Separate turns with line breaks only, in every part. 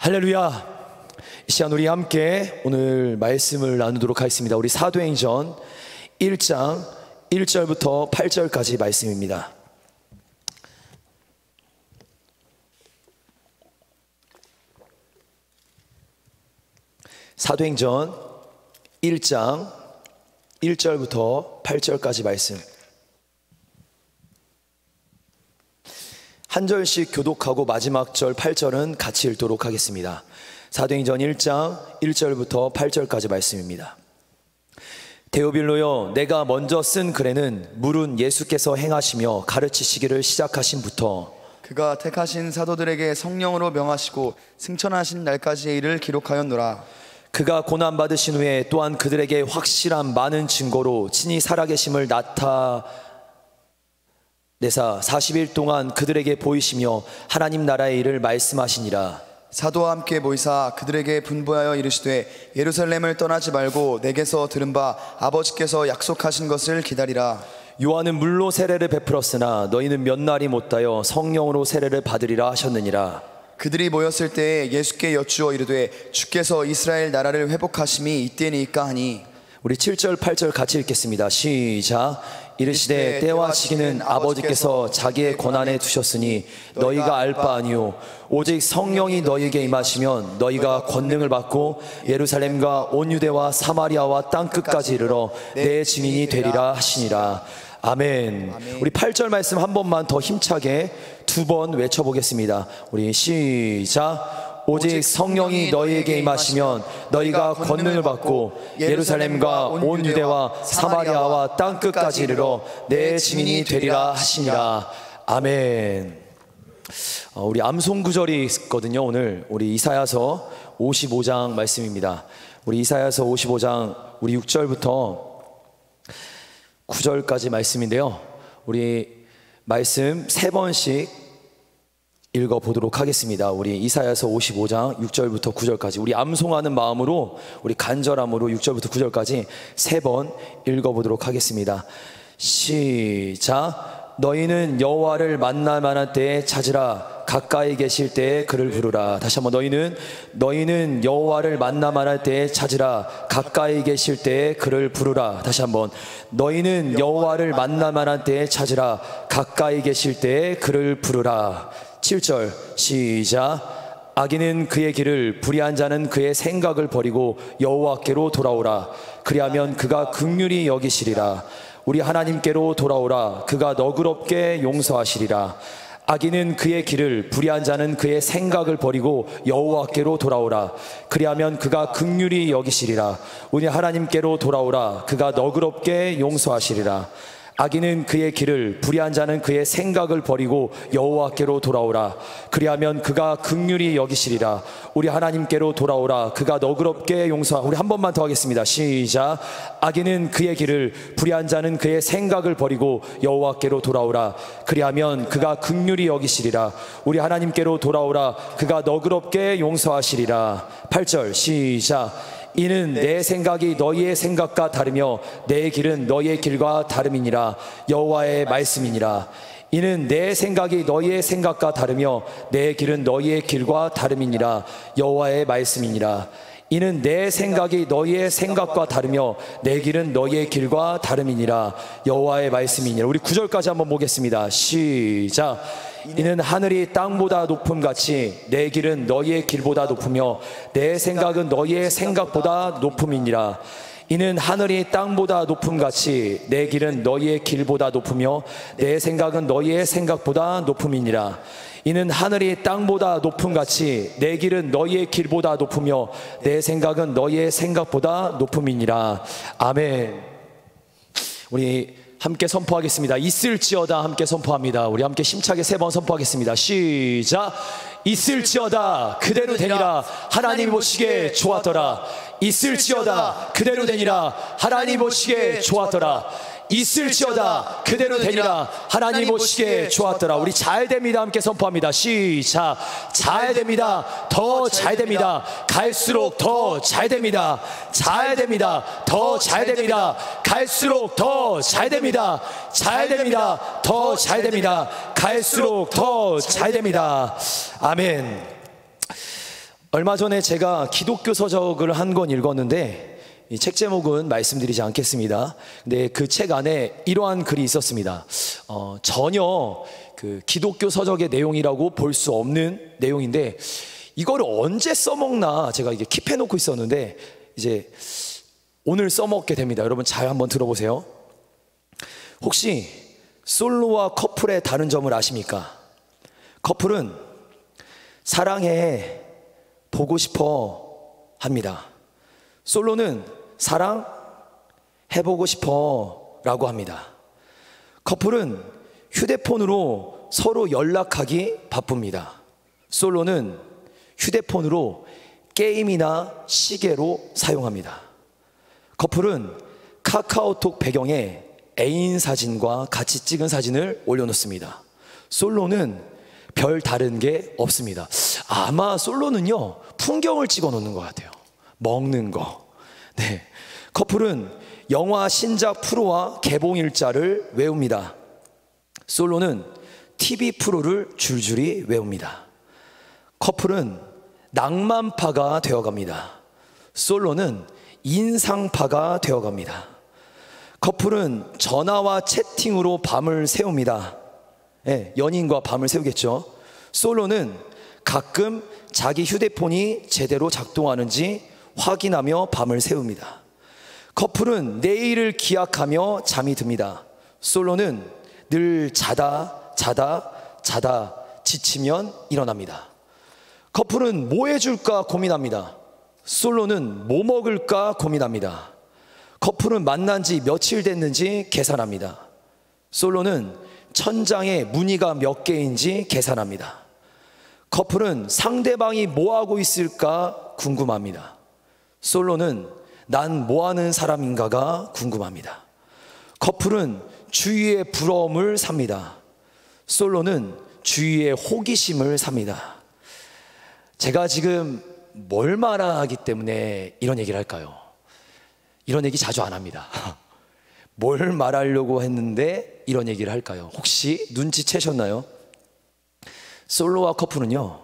할렐루야. 이 시간 우리 함께 오늘 말씀을 나누도록 하겠습니다. 우리 사도행전 1장 1절부터 8절까지 말씀입니다. 사도행전 1장 1절부터 8절까지 말씀, 한 절씩 교독하고 마지막 절 8절은 같이 읽도록 하겠습니다. 사도행전 1장 1절부터 8절까지 말씀입니다. 데오빌로여, 내가 먼저 쓴 글에는 물은 예수께서 행하시며 가르치시기를 시작하신부터
그가 택하신 사도들에게 성령으로 명하시고 승천하신 날까지의 일을 기록하였노라.
그가 고난받으신 후에 또한 그들에게 확실한 많은 증거로 친히 살아계심을 나타내사 40일 동안 그들에게 보이시며 하나님 나라의 일을 말씀하시니라.
사도와 함께 모이사 그들에게 분부하여 이르시되 예루살렘을 떠나지 말고 내게서 들은 바 아버지께서 약속하신 것을 기다리라.
요한은 물로 세례를 베풀었으나 너희는 몇 날이 못하여 성령으로 세례를 받으리라 하셨느니라.
그들이 모였을 때에 예수께 여쭈어 이르되 주께서 이스라엘 나라를 회복하심이 이때니까 하니.
우리 7절 8절 같이 읽겠습니다. 시작. 이르시되 때와 시기는 아버지께서 자기의 권한에 두셨으니 너희가 알 바 아니요 오직 성령이 너희에게 임하시면 너희가 권능을 받고 예루살렘과 온 유대와 사마리아와 땅끝까지 이르러 내 증인이 되리라 하시니라. 아멘. 우리 8절 말씀 한 번만 더 힘차게 두 번 외쳐보겠습니다. 우리 시작. 오직 성령이 너희에게 임하시면 너희가 권능을 받고 예루살렘과 온 유대와 사마리아와 땅끝까지 이르러 내 증인이 되리라 하시니라. 아멘. 우리 암송 구절이 있거든요. 오늘 우리 이사야서 55장 말씀입니다. 우리 이사야서 55장 우리 6절부터 9절까지 말씀인데요. 우리 말씀 세 번씩 읽어보도록 하겠습니다. 우리 이사야서 55장 6절부터 9절까지 우리 암송하는 마음으로, 우리 간절함으로 6절부터 9절까지 세 번 읽어보도록 하겠습니다. 시작. 너희는 여호와를 만날 만한 때에 찾으라. 가까이 계실 때에 그를 부르라. 다시 한번. 너희는 여호와를 만날 만한 때에 찾으라. 가까이 계실 때에 그를 부르라. 다시 한번. 너희는 여호와를 만날 만한 때에 찾으라. 가까이 계실 때에 그를 부르라. 7절 시작. 악인은 그의 길을, 불의한 자는 그의 생각을 버리고 여호와께로 돌아오라. 그리하면 그가 긍휼히 여기시리라. 우리 하나님께로 돌아오라. 그가 너그럽게 용서하시리라. 악인은 그의 길을, 불의한 자는 그의 생각을 버리고 여호와께로 돌아오라. 그리하면 그가 긍휼히 여기시리라. 우리 하나님께로 돌아오라. 그가 너그럽게 용서하시리라. 악인은 그의 길을, 불의한 자는 그의 생각을 버리고 여호와께로 돌아오라. 그리하면 그가 긍휼히 여기시리라. 우리 하나님께로 돌아오라. 그가 너그럽게 용서하시리라. 우리 한 번만 더 하겠습니다. 시작. 악인은 그의 길을, 불의한 자는 그의 생각을 버리고 여호와께로 돌아오라. 그리하면 그가 긍휼히 여기시리라. 우리 하나님께로 돌아오라. 그가 너그럽게 용서하시리라. 8절 시작. 이는 내 생각이 너희의 생각과 다르며 내 길은 너희의 길과 다름이니라. 여호와의 말씀이니라. 이는 내 생각이 너희의 생각과 다르며 내 길은 너희의 길과 다름이니라. 여호와의 말씀이니라. 이는 내 생각이 너희의 생각과 다르며 내 길은 너희의 길과 다름이니라. 여호와의 말씀이니라. 우리 9절까지 한번 보겠습니다. 시작. 이는 하늘이 땅보다 높음같이 내 길은 너희의 길보다 높으며 내 생각은 너희의 생각보다 높음이니라. 이는 하늘이 땅보다 높음같이 내 길은 너희의 길보다 높으며 내 생각은 너희의 생각보다 높음이니라. 이는 하늘이 땅보다 높음같이 내 길은 너희의 길보다 높으며 내 생각은 너희의 생각보다 높음이니라. 아멘. 우리 함께 선포하겠습니다. 있을지어다. 함께 선포합니다. 우리 함께 힘차게 세 번 선포하겠습니다. 시작. 있을지어다 그대로 되니라. 하나님 보시기에 좋았더라. 있을지어다 그대로 되니라. 하나님 보시기에 좋았더라. 있을지어다 그대로 되니라. 하나님 보시기에 좋았더라. 우리 잘 됩니다. 함께 선포합니다. 시작. 잘 됩니다. 더 잘 됩니다. 갈수록 더 잘 됩니다. 잘 됩니다. 더 잘 됩니다. 갈수록 더 잘 됩니다. 잘 됩니다. 더 잘 됩니다. 갈수록 더 잘 됩니다. 아멘. 얼마 전에 제가 기독교 서적을 한 권 읽었는데 이 책 제목은 말씀드리지 않겠습니다. 근데 그 책 안에 이러한 글이 있었습니다. 전혀 그 기독교 서적의 내용이라고 볼 수 없는 내용인데 이거를 언제 써먹나 제가 이게 킵해놓고 있었는데 이제 오늘 써먹게 됩니다. 여러분 잘 한번 들어보세요. 혹시 솔로와 커플의 다른 점을 아십니까? 커플은 사랑해 보고 싶어 합니다. 솔로는 사랑해보고 싶어 라고 합니다. 커플은 휴대폰으로 서로 연락하기 바쁩니다. 솔로는 휴대폰으로 게임이나 시계로 사용합니다. 커플은 카카오톡 배경에 애인 사진과 같이 찍은 사진을 올려놓습니다. 솔로는 별 다른 게 없습니다. 아마 솔로는요 풍경을 찍어 놓는 것 같아요. 먹는 거. 네. 커플은 영화 신작 프로와 개봉 일자를 외웁니다. 솔로는 TV 프로를 줄줄이 외웁니다. 커플은 낭만파가 되어갑니다. 솔로는 인상파가 되어갑니다. 커플은 전화와 채팅으로 밤을 새웁니다. 네, 연인과 밤을 새우겠죠. 솔로는 가끔 자기 휴대폰이 제대로 작동하는지 확인하며 밤을 새웁니다. 커플은 내일을 기약하며 잠이 듭니다. 솔로는 늘 자다 지치면 일어납니다. 커플은 뭐 해줄까 고민합니다. 솔로는 뭐 먹을까 고민합니다. 커플은 만난 지 며칠 됐는지 계산합니다. 솔로는 천장에 무늬가 몇 개인지 계산합니다. 커플은 상대방이 뭐 하고 있을까 궁금합니다. 솔로는 난 뭐 하는 사람인가가 궁금합니다. 커플은 주위의 부러움을 삽니다. 솔로는 주위의 호기심을 삽니다. 제가 지금 뭘 말하기 때문에 이런 얘기를 할까요? 이런 얘기 자주 안 합니다. 뭘 말하려고 했는데 이런 얘기를 할까요? 혹시 눈치채셨나요? 솔로와 커플은요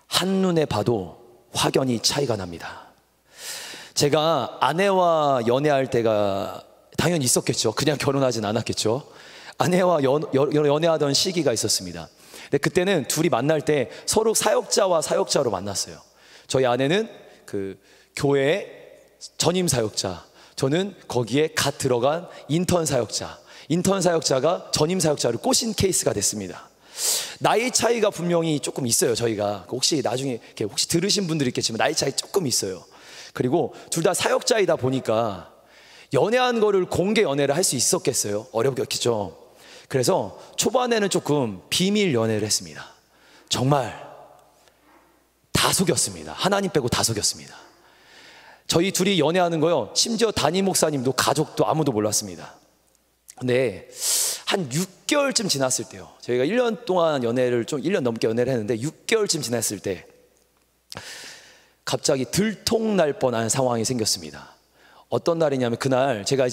한눈에 봐도 확연히 차이가 납니다. 제가 아내와 연애할 때가 당연히 있었겠죠. 그냥 결혼하진 않았겠죠. 아내와 연애하던 시기가 있었습니다. 근데 그때는 둘이 만날 때 서로 사역자와 사역자로 만났어요. 저희 아내는 그 교회의 전임 사역자, 저는 거기에 갓 들어간 인턴 사역자, 인턴 사역자가 전임 사역자를 꼬신 케이스가 됐습니다. 나이 차이가 분명히 조금 있어요. 저희가 혹시 나중에 혹시 들으신 분들이 있겠지만 나이 차이 조금 있어요. 그리고 둘 다 사역자이다 보니까 연애한 거를 공개 연애를 할 수 있었겠어요? 어렵겠죠. 그래서 초반에는 조금 비밀 연애를 했습니다. 정말 다 속였습니다. 하나님 빼고 다 속였습니다. 저희 둘이 연애하는 거요 심지어 담임 목사님도 가족도 아무도 몰랐습니다. 근데 한 6개월쯤 지났을 때요, 저희가 1년 동안 연애를 1년 넘게 연애를 했는데 6개월쯤 지났을 때 갑자기 들통날 뻔한 상황이 생겼습니다. 어떤 날이냐면 그날 제가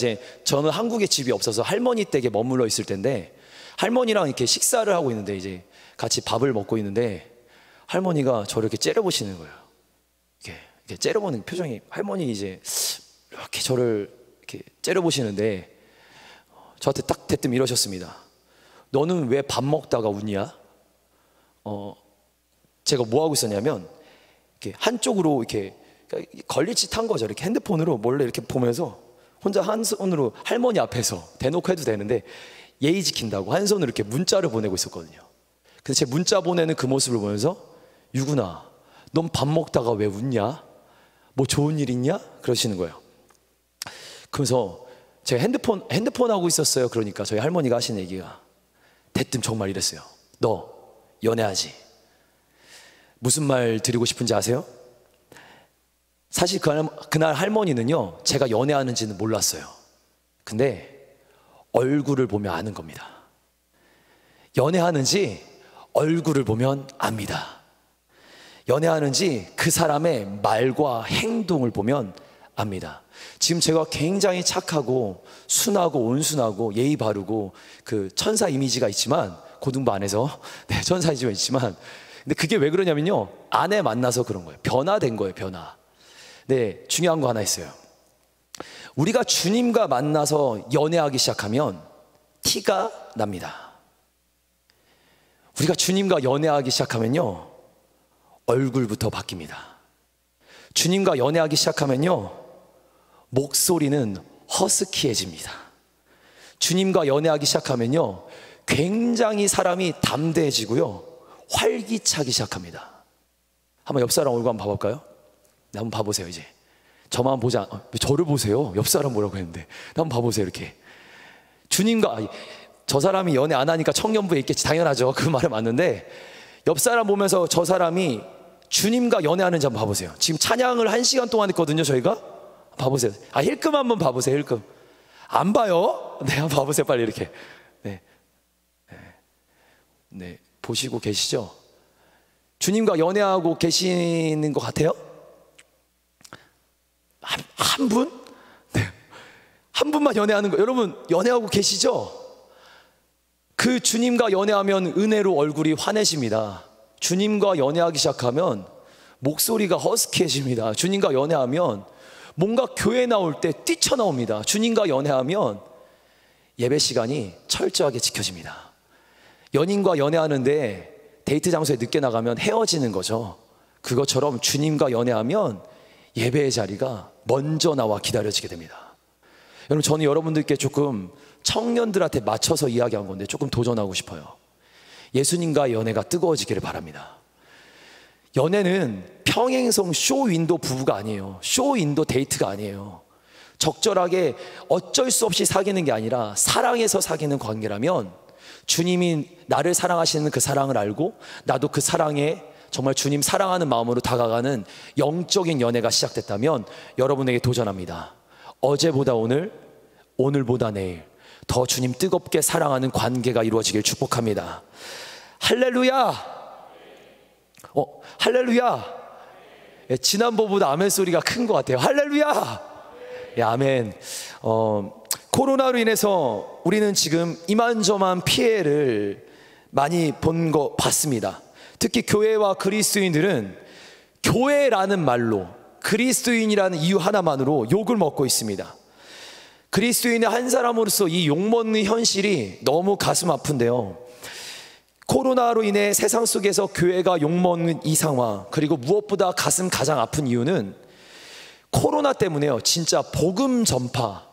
저는 한국에 집이 없어서 할머니 댁에 머물러 있을 텐데 할머니랑 이렇게 식사를 하고 있는데 이제 같이 밥을 먹고 있는데 할머니가 저를 이렇게 째려보시는 거예요. 이렇게 째려보는 표정이, 할머니 이제 이렇게 저를 이렇게 째려보시는데 저한테 딱 대뜸 이러셨습니다. 너는 왜 밥 먹다가 웃냐? 제가 뭐 하고 있었냐면 이렇게 한쪽으로 이렇게 걸리짓 한 거죠. 이렇게 핸드폰으로 몰래 이렇게 보면서 혼자 한 손으로 할머니 앞에서 대놓고 해도 되는데 예의 지킨다고 한 손으로 이렇게 문자를 보내고 있었거든요. 근데 제 문자 보내는 그 모습을 보면서 유구나, 넌 밥 먹다가 왜 웃냐? 뭐 좋은 일 있냐? 그러시는 거예요. 그래서 제가 핸드폰 하고 있었어요. 그러니까 저희 할머니가 하신 얘기가 대뜸 정말 이랬어요. 너 연애하지? 무슨 말 드리고 싶은지 아세요? 사실 그날 할머니는요 제가 연애하는지는 몰랐어요. 근데 얼굴을 보면 아는 겁니다. 연애하는지 얼굴을 보면 압니다. 연애하는지 그 사람의 말과 행동을 보면 압니다. 지금 제가 굉장히 착하고 순하고 온순하고 예의 바르고 그 천사 이미지가 있지만, 고등부 안에서 천사 이미지가 있지만 근데 그게 왜 그러냐면요, 아내 만나서 그런 거예요. 변화된 거예요, 변화. 네, 중요한 거 하나 있어요. 우리가 주님과 만나서 연애하기 시작하면 티가 납니다. 우리가 주님과 연애하기 시작하면요, 얼굴부터 바뀝니다. 주님과 연애하기 시작하면요, 목소리는 허스키해집니다. 주님과 연애하기 시작하면요, 굉장히 사람이 담대해지고요, 활기차기 시작합니다. 한번 옆 사람 얼굴 한번 봐볼까요? 네, 한번 봐보세요. 이제 저만 보지 저를 보세요. 옆 사람 뭐라고 했는데 한번 봐보세요. 이렇게 주님과, 저 사람이 연애 안 하니까 청년부에 있겠지, 당연하죠. 그 말은 맞는데, 옆 사람 보면서 저 사람이 주님과 연애하는지 한번 봐보세요. 지금 찬양을 1시간 동안 했거든요, 저희가. 봐보세요. 힐끔 한번 봐보세요. 힐끔. 안 봐요? 네, 한번 봐보세요. 빨리 이렇게. 네, 보시고 계시죠? 주님과 연애하고 계시는 것 같아요? 한 분? 네. 한 분만 연애하는 거. 여러분, 연애하고 계시죠? 그 주님과 연애하면 은혜로 얼굴이 환해집니다. 주님과 연애하기 시작하면 목소리가 허스키해집니다. 주님과 연애하면 뭔가 교회 나올 때 뛰쳐나옵니다. 주님과 연애하면 예배 시간이 철저하게 지켜집니다. 연인과 연애하는데 데이트 장소에 늦게 나가면 헤어지는 거죠. 그것처럼 주님과 연애하면 예배의 자리가 먼저 나와 기다려지게 됩니다. 여러분, 저는 여러분들께 조금 청년들한테 맞춰서 이야기한 건데 조금 도전하고 싶어요. 예수님과의 연애가 뜨거워지기를 바랍니다. 연애는 평행성 쇼윈도 부부가 아니에요. 쇼윈도 데이트가 아니에요. 적절하게 어쩔 수 없이 사귀는 게 아니라 사랑해서 사귀는 관계라면, 주님이 나를 사랑하시는 그 사랑을 알고 나도 그 사랑에 정말 주님 사랑하는 마음으로 다가가는 영적인 연애가 시작됐다면 여러분에게 도전합니다. 어제보다 오늘, 오늘보다 내일 더 주님 뜨겁게 사랑하는 관계가 이루어지길 축복합니다. 할렐루야! 할렐루야! 지난번보다 아멘 소리가 큰 것 같아요. 할렐루야! 아멘. 코로나로 인해서 우리는 지금 이만저만 피해를 많이 본 거 봤습니다. 특히 교회와 그리스도인들은 교회라는 말로, 그리스도인이라는 이유 하나만으로 욕을 먹고 있습니다. 그리스도인의 한 사람으로서 이 욕먹는 현실이 너무 가슴 아픈데요, 코로나로 인해 세상 속에서 교회가 욕먹는 이 상황, 그리고 무엇보다 가슴 가장 아픈 이유는 코로나 때문에요, 진짜 복음 전파,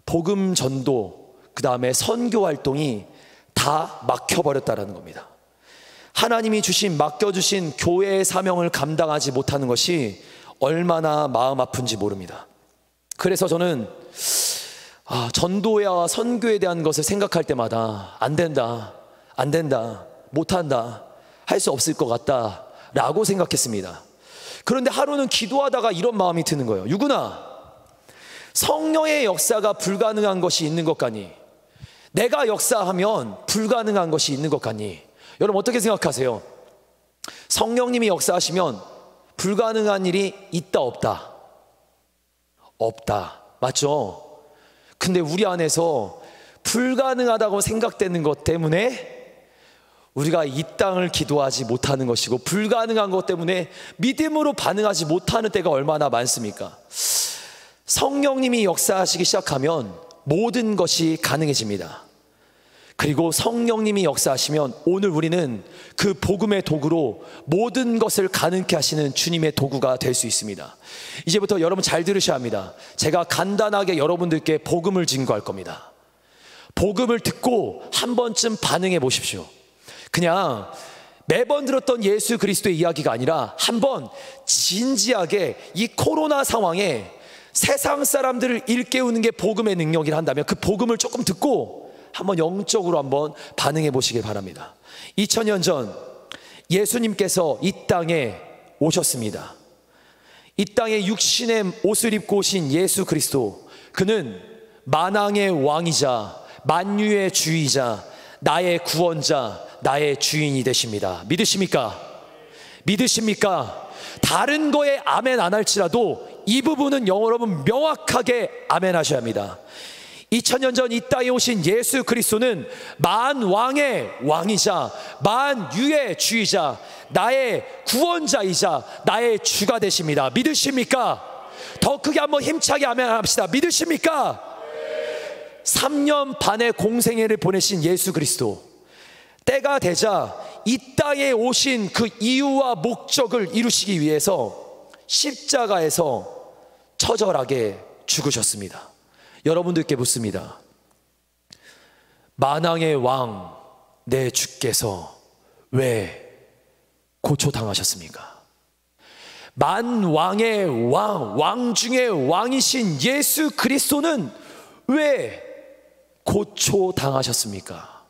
복음 전도, 그 다음에 선교 활동이 다 막혀버렸다는 겁니다. 하나님이 맡겨주신 교회의 사명을 감당하지 못하는 것이 얼마나 마음 아픈지 모릅니다. 그래서 저는 전도와 선교에 대한 것을 생각할 때마다 안 된다, 못한다, 할 수 없을 것 같다 라고 생각했습니다. 그런데 하루는 기도하다가 이런 마음이 드는 거예요. 유구나, 성령의 역사가 불가능한 것이 있는 것 같니? 내가 역사하면 불가능한 것이 있는 것 같니? 여러분, 어떻게 생각하세요? 성령님이 역사하시면 불가능한 일이 있다, 없다? 없다, 맞죠? 근데 우리 안에서 불가능하다고 생각되는 것 때문에 우리가 이 땅을 기도하지 못하는 것이고, 불가능한 것 때문에 믿음으로 반응하지 못하는 때가 얼마나 많습니까? 성령님이 역사하시기 시작하면 모든 것이 가능해집니다. 그리고 성령님이 역사하시면 오늘 우리는 그 복음의 도구로 모든 것을 가능케 하시는 주님의 도구가 될 수 있습니다. 이제부터 여러분 잘 들으셔야 합니다. 제가 간단하게 여러분들께 복음을 증거할 겁니다. 복음을 듣고 한 번쯤 반응해 보십시오. 그냥 매번 들었던 예수 그리스도의 이야기가 아니라 한번 진지하게 이 코로나 상황에 세상 사람들을 일깨우는 게 복음의 능력이라 한다면 그 복음을 조금 듣고 한번 영적으로 한번 반응해 보시길 바랍니다. 2000년 전 예수님께서 이 땅에 오셨습니다. 이 땅에 육신의 옷을 입고 오신 예수 그리스도, 그는 만왕의 왕이자 만유의 주이자 나의 구원자, 나의 주인이 되십니다. 믿으십니까? 믿으십니까? 다른 거에 아멘 안 할지라도 이 부분은 여러분 명확하게 아멘 하셔야 합니다. 2000년 전 이 땅에 오신 예수 그리스도는 만왕의 왕이자 만유의 주이자 나의 구원자이자 나의 주가 되십니다. 믿으십니까? 더 크게 한번 힘차게 아멘 합시다. 믿으십니까? 3년 반의 공생애를 보내신 예수 그리스도, 때가 되자 이 땅에 오신 그 이유와 목적을 이루시기 위해서 십자가에서 처절하게 죽으셨습니다. 여러분들께 묻습니다. 만왕의 왕 내 주께서 왜 고초당하셨습니까? 만왕의 왕, 왕 중의 왕이신 예수 그리스도는 왜 고초당하셨습니까?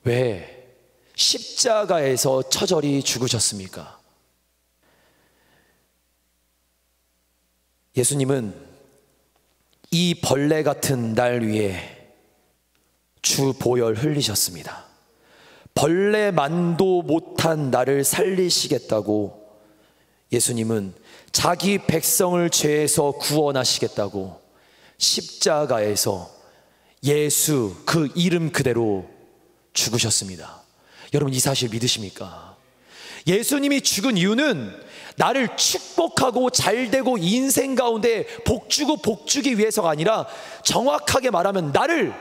왜 십자가에서 처절히 죽으셨습니까? 예수님은 이 벌레 같은 날 위에 주 보혈 흘리셨습니다. 벌레만도 못한 나를 살리시겠다고 예수님은 자기 백성을 죄에서 구원하시겠다고 십자가에서 예수 그 이름 그대로 죽으셨습니다. 여러분, 이 사실 믿으십니까? 예수님이 죽은 이유는 나를 축복하고 잘되고 인생 가운데 복주고 복주기 위해서가 아니라, 정확하게 말하면 나를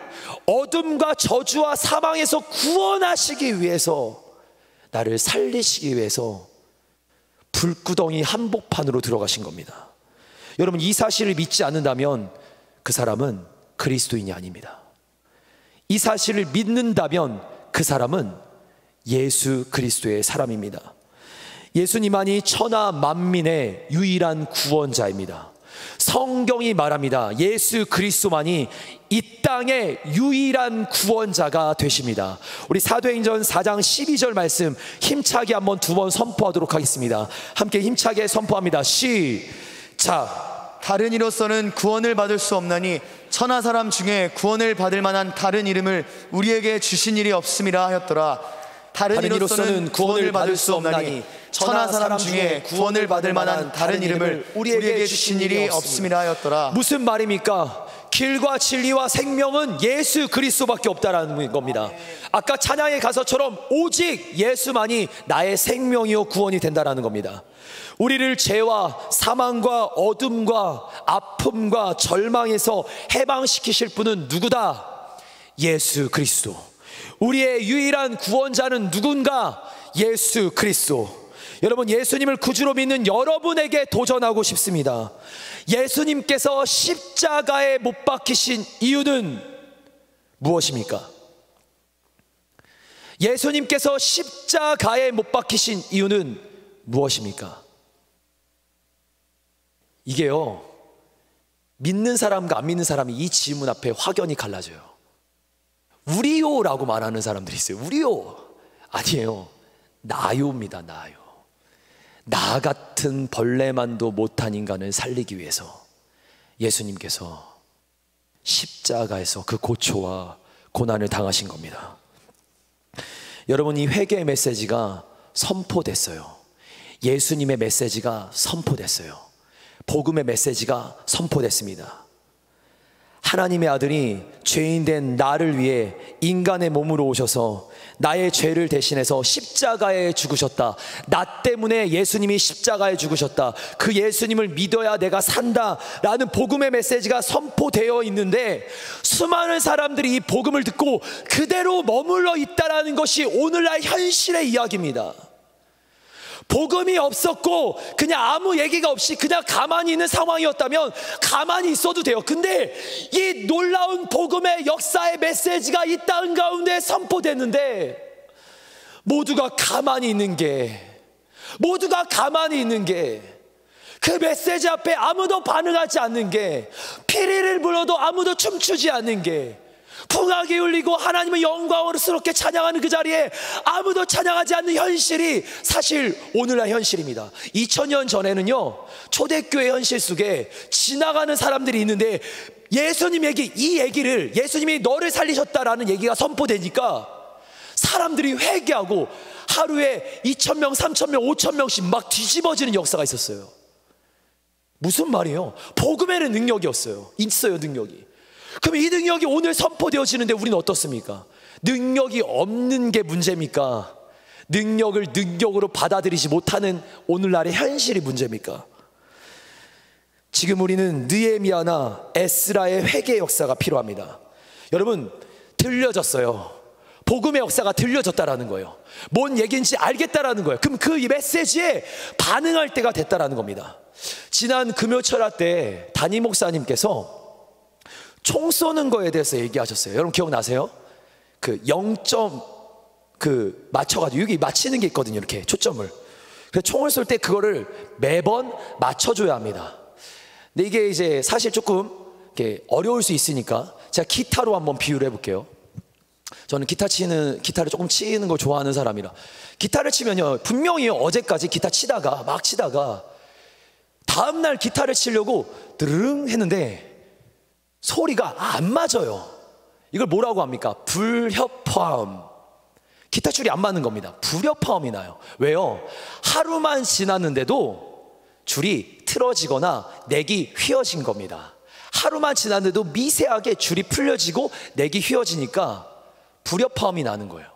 어둠과 저주와 사망에서 구원하시기 위해서, 나를 살리시기 위해서 불구덩이 한복판으로 들어가신 겁니다. 여러분, 이 사실을 믿지 않는다면 그 사람은 그리스도인이 아닙니다. 이 사실을 믿는다면 그 사람은 예수 그리스도의 사람입니다. 예수님만이 천하 만민의 유일한 구원자입니다. 성경이 말합니다. 예수 그리스도만이 이 땅의 유일한 구원자가 되십니다. 우리 사도행전 4장 12절 말씀 힘차게 한번 두 번 선포하도록 하겠습니다. 함께 힘차게 선포합니다. 시작.
다른 이로서는 구원을 받을 수 없나니 천하 사람 중에 구원을 받을 만한 다른 이름을 우리에게 주신 일이 없음이라 하였더라. 다른 이로서는 구원을 받을 수 없나니 천하 사람 중에 구원을 받을 만한 다른 이름을 우리에게 주신 일이 없음이라 하였더라.
무슨 말입니까? 길과 진리와 생명은 예수 그리스도밖에 없다라는 겁니다. 아까 찬양의 가사처럼 오직 예수만이 나의 생명이요 구원이 된다라는 겁니다. 우리를 죄와 사망과 어둠과 아픔과 절망에서 해방시키실 분은 누구다? 예수 그리스도. 우리의 유일한 구원자는 누군가? 예수 그리스도. 여러분, 예수님을 구주로 믿는 여러분에게 도전하고 싶습니다. 예수님께서 십자가에 못 박히신 이유는 무엇입니까? 예수님께서 십자가에 못 박히신 이유는 무엇입니까? 이게요, 믿는 사람과 안 믿는 사람이 이 질문 앞에 확연히 갈라져요. 우리요라고 말하는 사람들이 있어요. 우리요. 아니에요. 나요입니다. 나요. 나 같은 벌레만도 못한 인간을 살리기 위해서 예수님께서 십자가에서 그 고초와 고난을 당하신 겁니다. 여러분, 이 회개의 메시지가 선포됐어요. 예수님의 메시지가 선포됐어요. 복음의 메시지가 선포됐습니다. 하나님의 아들이 죄인된 나를 위해 인간의 몸으로 오셔서 나의 죄를 대신해서 십자가에 죽으셨다. 나 때문에 예수님이 십자가에 죽으셨다. 그 예수님을 믿어야 내가 산다 라는 복음의 메시지가 선포되어 있는데, 수많은 사람들이 이 복음을 듣고 그대로 머물러 있다라는 것이 오늘날 현실의 이야기입니다. 복음이 없었고 그냥 아무 얘기가 없이 그냥 가만히 있는 상황이었다면 가만히 있어도 돼요. 근데 이 놀라운 복음의 역사의 메시지가 이 땅 가운데 선포됐는데, 모두가 가만히 있는 게 그 메시지 앞에 아무도 반응하지 않는 게, 피리를 불어도 아무도 춤추지 않는 게, 풍악이 울리고 하나님을 영광스럽게 찬양하는 그 자리에 아무도 찬양하지 않는 현실이 사실 오늘날 현실입니다. 2000년 전에는요, 초대교회 현실 속에 지나가는 사람들이 있는데 예수님에게 이 얘기를, 예수님이 너를 살리셨다라는 얘기가 선포되니까 사람들이 회개하고 하루에 2000명, 3000명, 5000명씩 막 뒤집어지는 역사가 있었어요. 무슨 말이에요? 복음에는 능력이 있어요. 능력이. 그럼 이 능력이 오늘 선포되어지는데 우리는 어떻습니까? 능력이 없는 게 문제입니까? 능력을 능력으로 받아들이지 못하는 오늘날의 현실이 문제입니까? 지금 우리는 느헤미야나 에스라의 회개 역사가 필요합니다. 여러분, 들려졌어요. 복음의 역사가 들려졌다라는 거예요. 뭔 얘기인지 알겠다라는 거예요. 그럼 그 메시지에 반응할 때가 됐다라는 겁니다. 지난 금요철야 때 담임 목사님께서 총 쏘는 거에 대해서 얘기하셨어요. 여러분 기억나세요? 그 0점 맞춰가지고 여기 맞히는 게 있거든요. 이렇게 초점을. 그래서 총을 쏠 때 그거를 매번 맞춰줘야 합니다. 근데 이게 이제 사실 조금 이렇게 어려울 수 있으니까 제가 기타로 한번 비유를 해볼게요. 저는 기타를 조금 치는 걸 좋아하는 사람이라 기타를 치면요, 분명히 어제까지 기타 치다가 막 치다가 다음날 기타를 치려고 드르릉 했는데 소리가 안 맞아요. 이걸 뭐라고 합니까? 불협화음. 기타 줄이 안 맞는 겁니다. 불협화음이 나요. 왜요? 하루만 지났는데도 줄이 틀어지거나 넥이 휘어진 겁니다. 하루만 지났는데도 미세하게 줄이 풀려지고 넥이 휘어지니까 불협화음이 나는 거예요.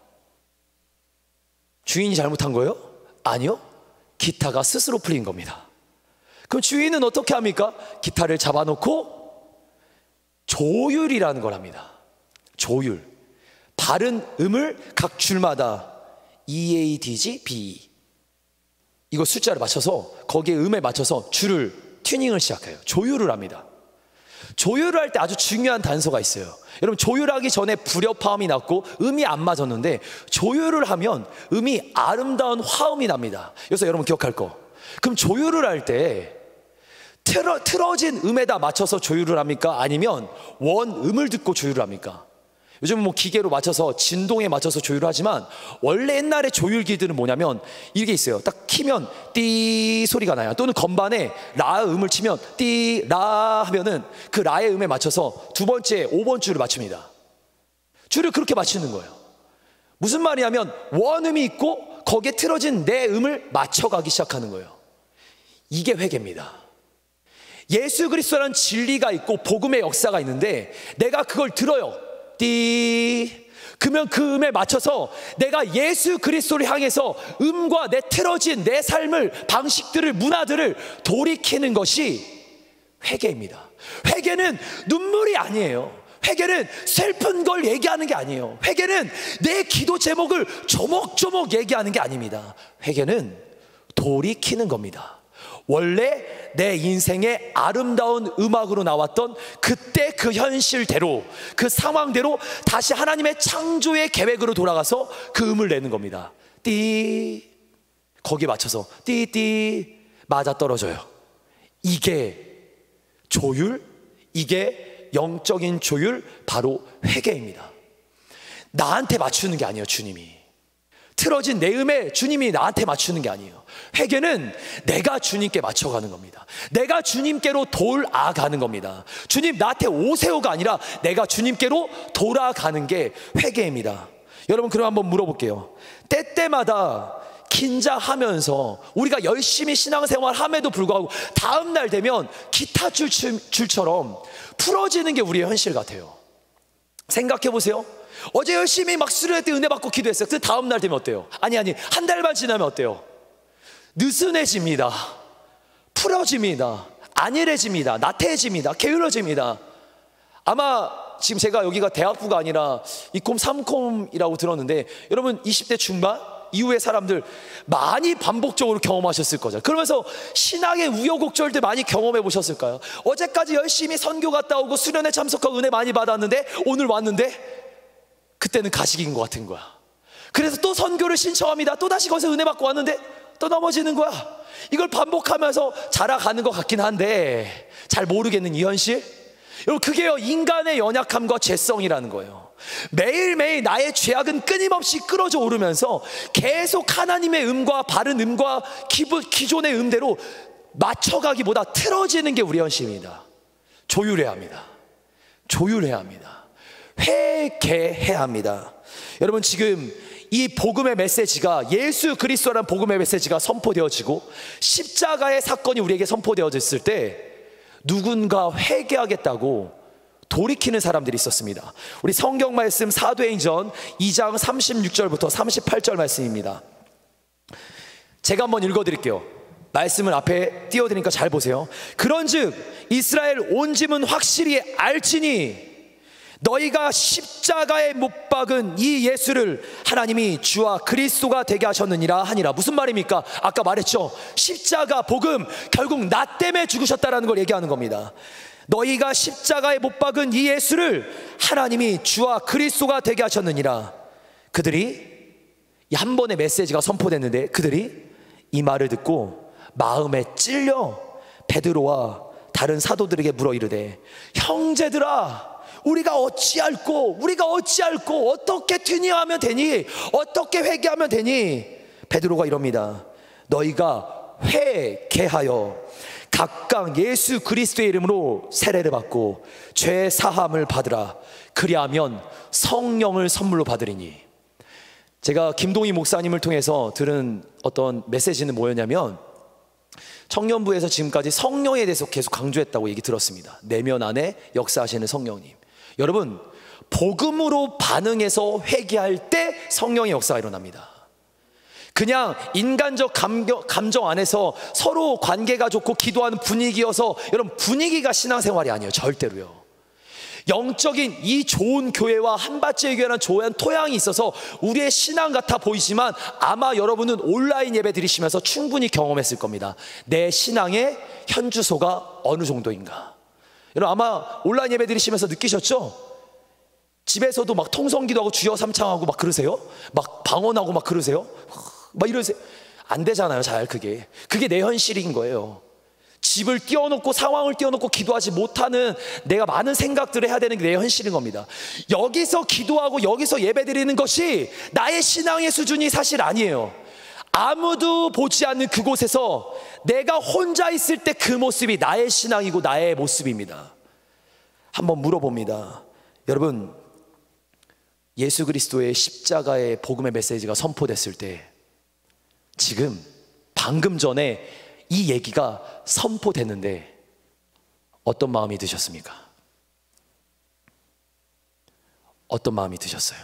주인이 잘못한 거예요? 아니요. 기타가 스스로 풀린 겁니다. 그럼 주인은 어떻게 합니까? 기타를 잡아놓고 조율이라는 걸 합니다. 조율. 바른 음을 각 줄마다 E, A, D, G, B 이거 숫자를 맞춰서 거기에 음에 맞춰서 줄을 튜닝을 시작해요. 조율을 합니다. 조율을 할 때 아주 중요한 단서가 있어요. 여러분, 조율하기 전에 불협화음이 났고 음이 안 맞았는데 조율을 하면 음이 아름다운 화음이 납니다. 그래서 여러분 기억할 거, 그럼 조율을 할 때 틀어진 음에다 맞춰서 조율을 합니까? 아니면 원음을 듣고 조율을 합니까? 요즘은 뭐 기계로 맞춰서 진동에 맞춰서 조율을 하지만 원래 옛날에 조율기들은 뭐냐면 이게 있어요. 딱 키면 띠 소리가 나요. 또는 건반에 라 음을 치면 띠 라 하면은 그 라의 음에 맞춰서 두 번째 5번 줄을 맞춥니다. 줄을 그렇게 맞추는 거예요. 무슨 말이냐면 원음이 있고 거기에 틀어진 내 음을 맞춰가기 시작하는 거예요. 이게 회개입니다. 예수 그리스도라는 진리가 있고 복음의 역사가 있는데 내가 그걸 들어요. 띠. 그러면 그 음에 맞춰서 내가 예수 그리스도를 향해서 음과 내 틀어진 내 삶을, 방식들을, 문화들을 돌이키는 것이 회개입니다. 회개는 눈물이 아니에요. 회개는 슬픈 걸 얘기하는 게 아니에요. 회개는 내 기도 제목을 조목조목 얘기하는 게 아닙니다. 회개는 돌이키는 겁니다. 원래 내 인생의 아름다운 음악으로 나왔던 그때 그 현실대로, 그 상황대로 다시 하나님의 창조의 계획으로 돌아가서 그 음을 내는 겁니다. 띠, 거기에 맞춰서 띠띠 맞아떨어져요. 이게 조율, 이게 영적인 조율, 바로 회개입니다. 나한테 맞추는 게 아니에요. 주님이 틀어진 내 음에 주님이 나한테 맞추는 게 아니에요. 회개는 내가 주님께 맞춰가는 겁니다. 내가 주님께로 돌아가는 겁니다. 주님 나한테 오세요가 아니라 내가 주님께로 돌아가는 게 회개입니다. 여러분, 그럼 한번 물어볼게요. 때때마다 긴장하면서 우리가 열심히 신앙생활 함에도 불구하고 다음날 되면 기타 줄처럼 풀어지는 게 우리의 현실 같아요. 생각해 보세요. 어제 열심히 막 수련회 때 은혜 받고 기도했어요. 그 다음날 되면 어때요? 아니 한 달만 지나면 어때요? 느슨해집니다. 풀어집니다. 안일해집니다. 나태해집니다. 게을러집니다. 아마 지금 제가 여기가 대학부가 아니라 2콤 3콤이라고 들었는데 여러분 20대 중반 이후의 사람들 많이 반복적으로 경험하셨을 거죠. 그러면서 신앙의 우여곡절들 많이 경험해 보셨을까요? 어제까지 열심히 선교 갔다 오고 수련회 참석하고 은혜 많이 받았는데 오늘 왔는데 그때는 가식인 것 같은 거야. 그래서 또 선교를 신청합니다. 또 다시 거기서 은혜 받고 왔는데 또 넘어지는 거야. 이걸 반복하면서 자라가는 것 같긴 한데 잘 모르겠는 이 현실. 여러분, 그게요 인간의 연약함과 죄성이라는 거예요. 매일매일 나의 죄악은 끊임없이 끌어져 오르면서 계속 하나님의 음과 바른 음과 기존의 음대로 맞춰가기보다 틀어지는 게 우리 현실입니다. 조율해야 합니다. 조율해야 합니다. 회개해야 합니다. 여러분, 지금 이 복음의 메시지가, 예수 그리스도라는 복음의 메시지가 선포되어지고 십자가의 사건이 우리에게 선포되어졌을 때 누군가 회개하겠다고 돌이키는 사람들이 있었습니다. 우리 성경 말씀 사도행전 2장 36절부터 38절 말씀입니다. 제가 한번 읽어드릴게요. 말씀을 앞에 띄워드리니까 잘 보세요. 그런즉 이스라엘 온 집은 확실히 알지니 너희가 십자가에 못 박은 이 예수를 하나님이 주와 그리스도가 되게 하셨느니라 하니라. 무슨 말입니까? 아까 말했죠. 십자가 복음, 결국 나 때문에 죽으셨다라는 걸 얘기하는 겁니다. 너희가 십자가에 못 박은 이 예수를 하나님이 주와 그리스도가 되게 하셨느니라. 그들이 한 번의 메시지가 선포됐는데 그들이 이 말을 듣고 마음에 찔려 베드로와 다른 사도들에게 물어 이르되 형제들아 우리가 어찌할꼬 어떻게 튜닝하면 되니, 어떻게 회개하면 되니. 베드로가 이럽니다. 너희가 회개하여 각각 예수 그리스도의 이름으로 세례를 받고 죄 사함을 받으라. 그리하면 성령을 선물로 받으리니. 제가 김동희 목사님을 통해서 들은 어떤 메시지는 뭐였냐면, 청년부에서 지금까지 성령에 대해서 계속 강조했다고 얘기 들었습니다. 내면 안에 역사하시는 성령님. 여러분, 복음으로 반응해서 회개할 때 성령의 역사가 일어납니다. 그냥 인간적 감정 안에서 서로 관계가 좋고 기도하는 분위기여서, 여러분, 분위기가 신앙생활이 아니에요. 절대로요. 영적인 이 좋은 교회와 한밭지의 교회라는 좋은 토양이 있어서 우리의 신앙 같아 보이지만 아마 여러분은 온라인 예배 드리시면서 충분히 경험했을 겁니다. 내 신앙의 현주소가 어느 정도인가. 여러분 아마 온라인 예배 드리시면서 느끼셨죠? 집에서도 막 통성기도하고 주여 삼창하고 막 그러세요? 막 방언하고 막 그러세요? 막 이러세요? 안 되잖아요. 잘 그게 내 현실인 거예요. 집을 띄워놓고 상황을 띄워놓고 기도하지 못하는 내가 많은 생각들을 해야 되는 게 내 현실인 겁니다. 여기서 기도하고 여기서 예배 드리는 것이 나의 신앙의 수준이 사실 아니에요. 아무도 보지 않는 그곳에서 내가 혼자 있을 때 그 모습이 나의 신앙이고 나의 모습입니다. 한번 물어봅니다. 여러분, 예수 그리스도의 십자가의 복음의 메시지가 선포됐을 때, 지금 방금 전에 이 얘기가 선포됐는데 어떤 마음이 드셨습니까? 어떤 마음이 드셨어요?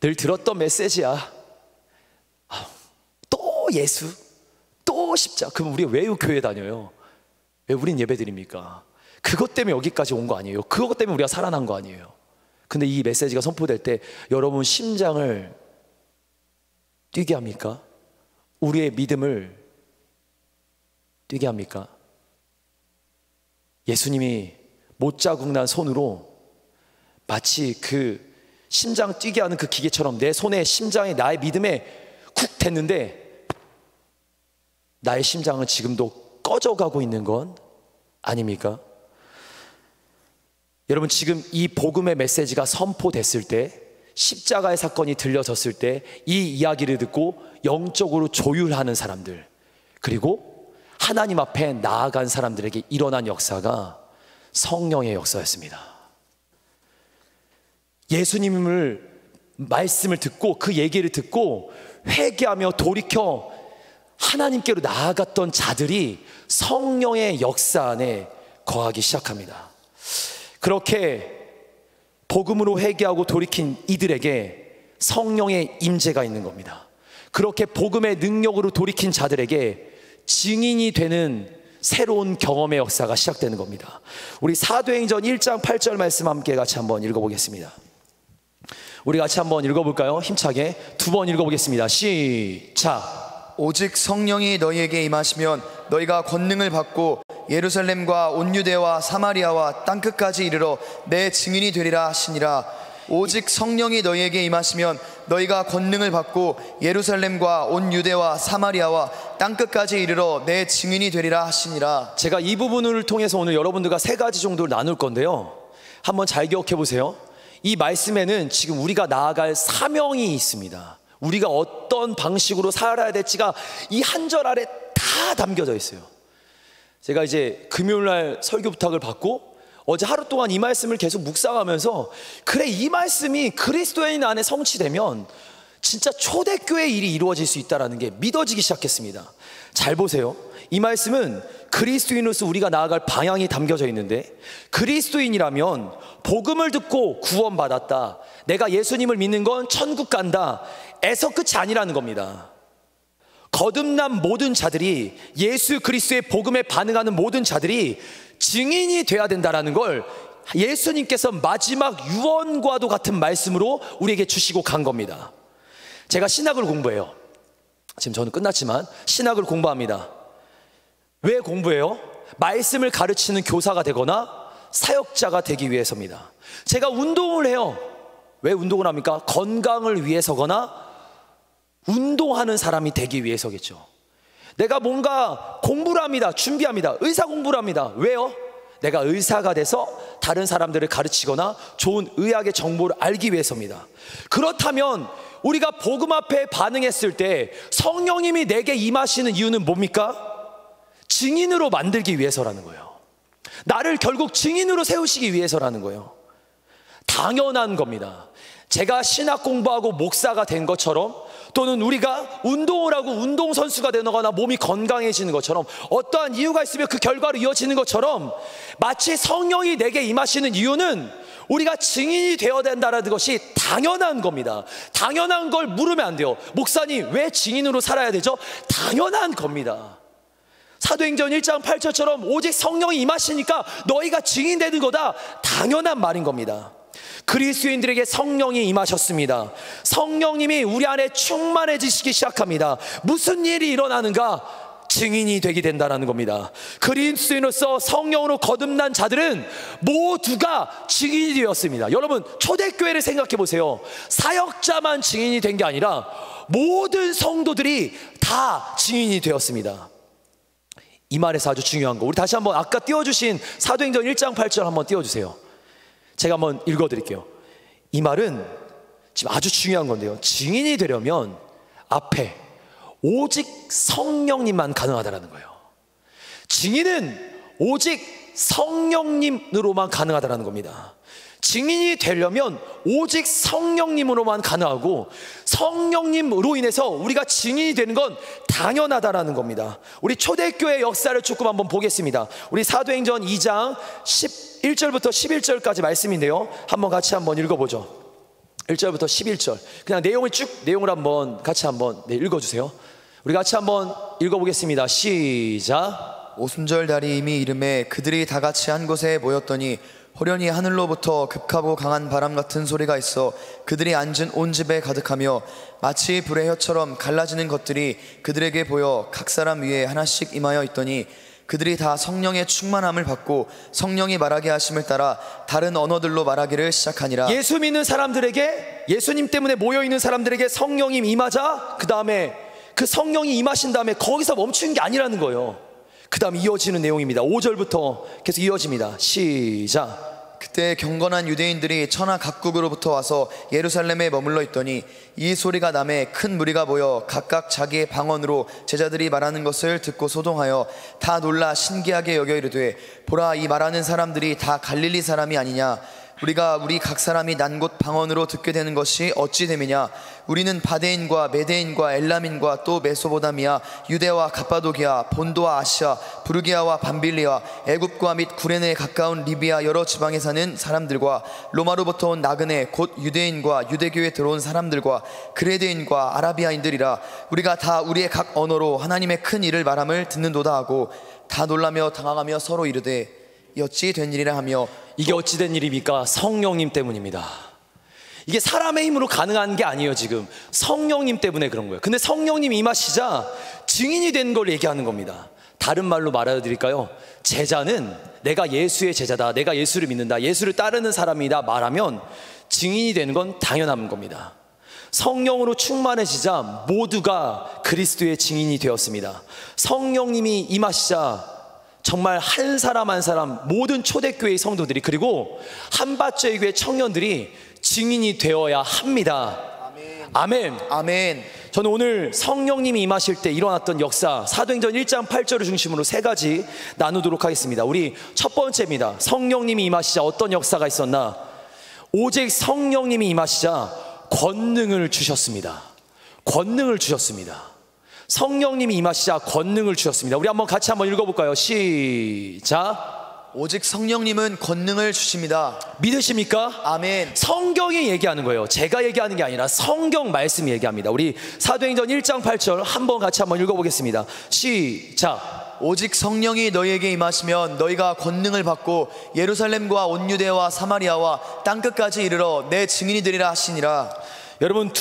늘 들었던 메시지야. 또 예수, 또 십자가. 그럼 우리 왜 교회 다녀요? 왜 우린 예배 드립니까? 그것 때문에 여기까지 온 거 아니에요? 그것 때문에 우리가 살아난 거 아니에요? 근데 이 메시지가 선포될 때 여러분 심장을 뛰게 합니까? 우리의 믿음을 뛰게 합니까? 예수님이 못자국 난 손으로 마치 그 심장 뛰게 하는 그 기계처럼 내 손에 심장에 나의 믿음에 쿡 댔는데 나의 심장은 지금도 꺼져가고 있는 건 아닙니까? 여러분, 지금 이 복음의 메시지가 선포됐을 때, 십자가의 사건이 들려졌을 때 이 이야기를 듣고 영적으로 조율하는 사람들, 그리고 하나님 앞에 나아간 사람들에게 일어난 역사가 성령의 역사였습니다. 예수님을 말씀을 듣고 그 얘기를 듣고 회개하며 돌이켜 하나님께로 나아갔던 자들이 성령의 역사 안에 거하기 시작합니다. 그렇게 복음으로 회개하고 돌이킨 이들에게 성령의 임재가 있는 겁니다. 그렇게 복음의 능력으로 돌이킨 자들에게 증인이 되는 새로운 경험의 역사가 시작되는 겁니다. 우리 사도행전 1장 8절 말씀 함께 같이 한번 읽어보겠습니다. 우리 같이 한번 읽어볼까요? 힘차게 두 번 읽어보겠습니다. 시작.
오직 성령이 너희에게 임하시면 너희가 권능을 받고 예루살렘과 온 유대와 사마리아와 땅끝까지 이르러 내 증인이 되리라 하시니라. 오직 성령이 너희에게 임하시면 너희가 권능을 받고 예루살렘과 온 유대와 사마리아와 땅끝까지 이르러 내 증인이 되리라 하시니라.
제가 이 부분을 통해서 오늘 여러분들과 세 가지 정도를 나눌 건데요, 한번 잘 기억해 보세요. 이 말씀에는 지금 우리가 나아갈 사명이 있습니다. 우리가 어떤 방식으로 살아야 될지가 이 한 절 아래 다 담겨져 있어요. 제가 이제 금요일날 설교 부탁을 받고 어제 하루 동안 이 말씀을 계속 묵상하면서, 그래, 이 말씀이 그리스도인 안에 성취되면 진짜 초대교회 일이 이루어질 수 있다는 게 믿어지기 시작했습니다. 잘 보세요. 이 말씀은 그리스도인으로서 우리가 나아갈 방향이 담겨져 있는데, 그리스도인이라면 복음을 듣고 구원받았다, 내가 예수님을 믿는 건 천국 간다 에서 끝이 아니라는 겁니다. 거듭난 모든 자들이, 예수 그리스도의 복음에 반응하는 모든 자들이 증인이 돼야 된다는 걸 예수님께서 마지막 유언과도 같은 말씀으로 우리에게 주시고 간 겁니다. 제가 신학을 공부해요. 지금 저는 끝났지만 신학을 공부합니다. 왜 공부해요? 말씀을 가르치는 교사가 되거나 사역자가 되기 위해서입니다. 제가 운동을 해요. 왜 운동을 합니까? 건강을 위해서거나 운동하는 사람이 되기 위해서겠죠. 내가 뭔가 공부를 합니다. 준비합니다. 의사 공부를 합니다. 왜요? 내가 의사가 돼서 다른 사람들을 가르치거나 좋은 의학의 정보를 알기 위해서입니다. 그렇다면 우리가 복음 앞에 반응했을 때 성령님이 내게 임하시는 이유는 뭡니까? 증인으로 만들기 위해서라는 거예요. 나를 결국 증인으로 세우시기 위해서라는 거예요. 당연한 겁니다. 제가 신학 공부하고 목사가 된 것처럼, 또는 우리가 운동을 하고 운동선수가 되거나 몸이 건강해지는 것처럼, 어떠한 이유가 있으면 그 결과로 이어지는 것처럼, 마치 성령이 내게 임하시는 이유는 우리가 증인이 되어야 된다는 것이 당연한 겁니다. 당연한 걸 물으면 안 돼요. 목사님, 왜 증인으로 살아야 되죠? 당연한 겁니다. 사도행전 1장 8절처럼 오직 성령이 임하시니까 너희가 증인되는 거다, 당연한 말인 겁니다. 그리스도인들에게 성령이 임하셨습니다. 성령님이 우리 안에 충만해지시기 시작합니다. 무슨 일이 일어나는가? 증인이 되게 된다는 겁니다. 그리스도인으로서 성령으로 거듭난 자들은 모두가 증인이 되었습니다. 여러분, 초대교회를 생각해 보세요. 사역자만 증인이 된 게 아니라 모든 성도들이 다 증인이 되었습니다. 이 말에서 아주 중요한 거, 우리 다시 한번 아까 띄워주신 사도행전 1장 8절 한번 띄워주세요. 제가 한번 읽어드릴게요. 이 말은 지금 아주 중요한 건데요, 증인이 되려면 앞에 오직 성령님만 가능하다는 거예요. 증인은 오직 성령님으로만 가능하다는 겁니다. 증인이 되려면 오직 성령님으로만 가능하고, 성령님으로 인해서 우리가 증인이 되는 건 당연하다라는 겁니다. 우리 초대교회 역사를 조금 한번 보겠습니다. 우리 사도행전 2장 11절부터 11절까지 말씀인데요, 한번 같이 한번 읽어보죠. 1절부터 11절 그냥 내용을 한번 같이 한번 읽어주세요. 우리 같이 한번 읽어보겠습니다. 시작.
오순절 달이 이미 이름에 그들이 다 같이 한 곳에 모였더니 호련히 하늘로부터 급하고 강한 바람 같은 소리가 있어 그들이 앉은 온 집에 가득하며, 마치 불의 혀처럼 갈라지는 것들이 그들에게 보여 각 사람 위에 하나씩 임하여 있더니, 그들이 다 성령의 충만함을 받고 성령이 말하게 하심을 따라 다른 언어들로 말하기를 시작하니라.
예수 믿는 사람들에게, 예수님 때문에 모여있는 사람들에게 성령이 임하자, 그 다음에 그 성령이 임하신 다음에 거기서 멈추는 게 아니라는 거예요. 그 다음 이어지는 내용입니다. 5절부터 계속 이어집니다. 시작.
그때 경건한 유대인들이 천하 각국으로부터 와서 예루살렘에 머물러 있더니, 이 소리가 남에 큰 무리가 모여 각각 자기의 방언으로 제자들이 말하는 것을 듣고 소동하여 다 놀라 신기하게 여겨 이르되, 보라, 이 말하는 사람들이 다 갈릴리 사람이 아니냐? 우리가 우리 각 사람이 난 곳 방언으로 듣게 되는 것이 어찌 됨이냐? 우리는 바데인과 메데인과 엘람인과 또 메소보다미아, 유대와 갑바도기아, 본도와 아시아, 부르기아와 밤빌리아, 애굽과 및 구레네에 가까운 리비아 여러 지방에 사는 사람들과 로마로부터 온 나그네 곧 유대인과 유대교에 들어온 사람들과 그레데인과 아라비아인들이라. 우리가 다 우리의 각 언어로 하나님의 큰 일을 말함을 듣는도다 하고, 다 놀라며 당황하며 서로 이르되 이 어찌 된 일이라 하며.
이게 어찌 된 일입니까? 성령님 때문입니다. 이게 사람의 힘으로 가능한 게 아니에요. 지금 성령님 때문에 그런 거예요. 근데 성령님이 임하시자 증인이 된 걸 얘기하는 겁니다. 다른 말로 말해드릴까요? 제자는 내가 예수의 제자다, 내가 예수를 믿는다, 예수를 따르는 사람이다 말하면 증인이 되는 건 당연한 겁니다. 성령으로 충만해지자 모두가 그리스도의 증인이 되었습니다. 성령님이 임하시자 정말 한 사람 한 사람, 모든 초대교회의 성도들이, 그리고 한밭저희 교회 청년들이 증인이 되어야 합니다. 아멘.
아멘.
저는 오늘 성령님이 임하실 때 일어났던 역사, 사도행전 1장 8절을 중심으로 세 가지 나누도록 하겠습니다. 우리 첫 번째입니다. 성령님이 임하시자 어떤 역사가 있었나? 오직 성령님이 임하시자 권능을 주셨습니다. 권능을 주셨습니다. 성령님이 임하시자 권능을 주셨습니다. 우리 같이 한번 읽어볼까요? 시작.
오직 성령님은 권능을 주십니다.
믿으십니까?
아멘.
성경이 얘기하는 거예요. 제가 얘기하는 게 아니라 성경 말씀이 얘기합니다. 우리 사도행전 1장 8절 같이 한번 읽어보겠습니다. 시작.
오직 성령이 너희에게 임하시면 너희가 권능을 받고 예루살렘과 온 유대와 사마리아와 땅끝까지 이르러 내 증인이 되리라 하시니라.
여러분,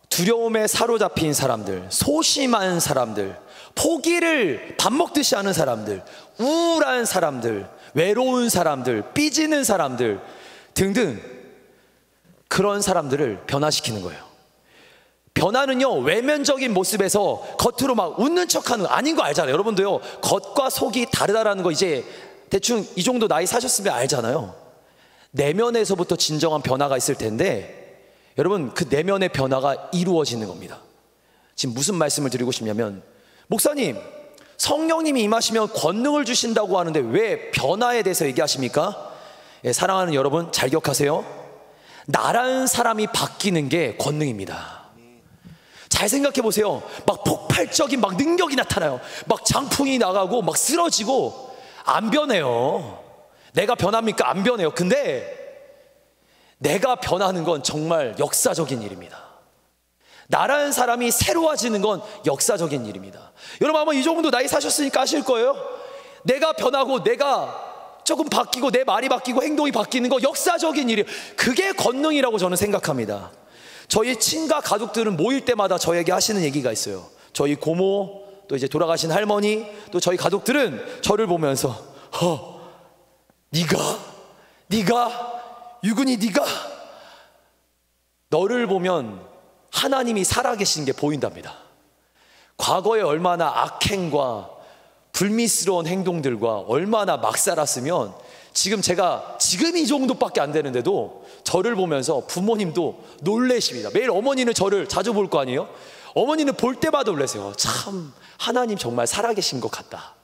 두려움에 사로잡힌 사람들, 소심한 사람들, 포기를 밥 먹듯이 하는 사람들, 우울한 사람들, 외로운 사람들, 삐지는 사람들 등등, 그런 사람들을 변화시키는 거예요. 변화는요, 외면적인 모습에서 겉으로 막 웃는 척하는 거 아닌 거 알잖아요. 여러분도요, 겉과 속이 다르다라는 거 이제 대충 이 정도 나이 사셨으면 알잖아요. 내면에서부터 진정한 변화가 있을 텐데, 여러분, 그 내면의 변화가 이루어지는 겁니다. 지금 무슨 말씀을 드리고 싶냐면, 목사님, 성령님이 임하시면 권능을 주신다고 하는데 왜 변화에 대해서 얘기하십니까? 예, 사랑하는 여러분, 잘 기억하세요. 나라는 사람이 바뀌는 게 권능입니다. 잘 생각해 보세요. 막 폭발적인 막 능력이 나타나요. 막 장풍이 나가고 막 쓰러지고 안 변해요. 내가 변합니까? 안 변해요. 근데 내가 변하는 건 정말 역사적인 일입니다. 나라는 사람이 새로워지는 건 역사적인 일입니다. 여러분, 아마 이 정도 나이 사셨으니까 아실 거예요. 내가 변하고 내가 조금 바뀌고 내 말이 바뀌고 행동이 바뀌는 거 역사적인 일이에요. 그게 권능이라고 저는 생각합니다. 저희 친가 가족들은 모일 때마다 저에게 하시는 얘기가 있어요. 저희 고모, 또 이제 돌아가신 할머니, 또 저희 가족들은 저를 보면서 유근이 네가 너를 보면 하나님이 살아계신 게 보인답니다. 과거에 얼마나 악행과 불미스러운 행동들과 얼마나 막 살았으면 지금 이 정도밖에 안 되는데도 저를 보면서 부모님도 놀래십니다. 매일 어머니는 저를 자주 볼 거 아니에요? 어머니는 볼 때마다 놀라세요. 참, 하나님 정말 살아계신 것 같다.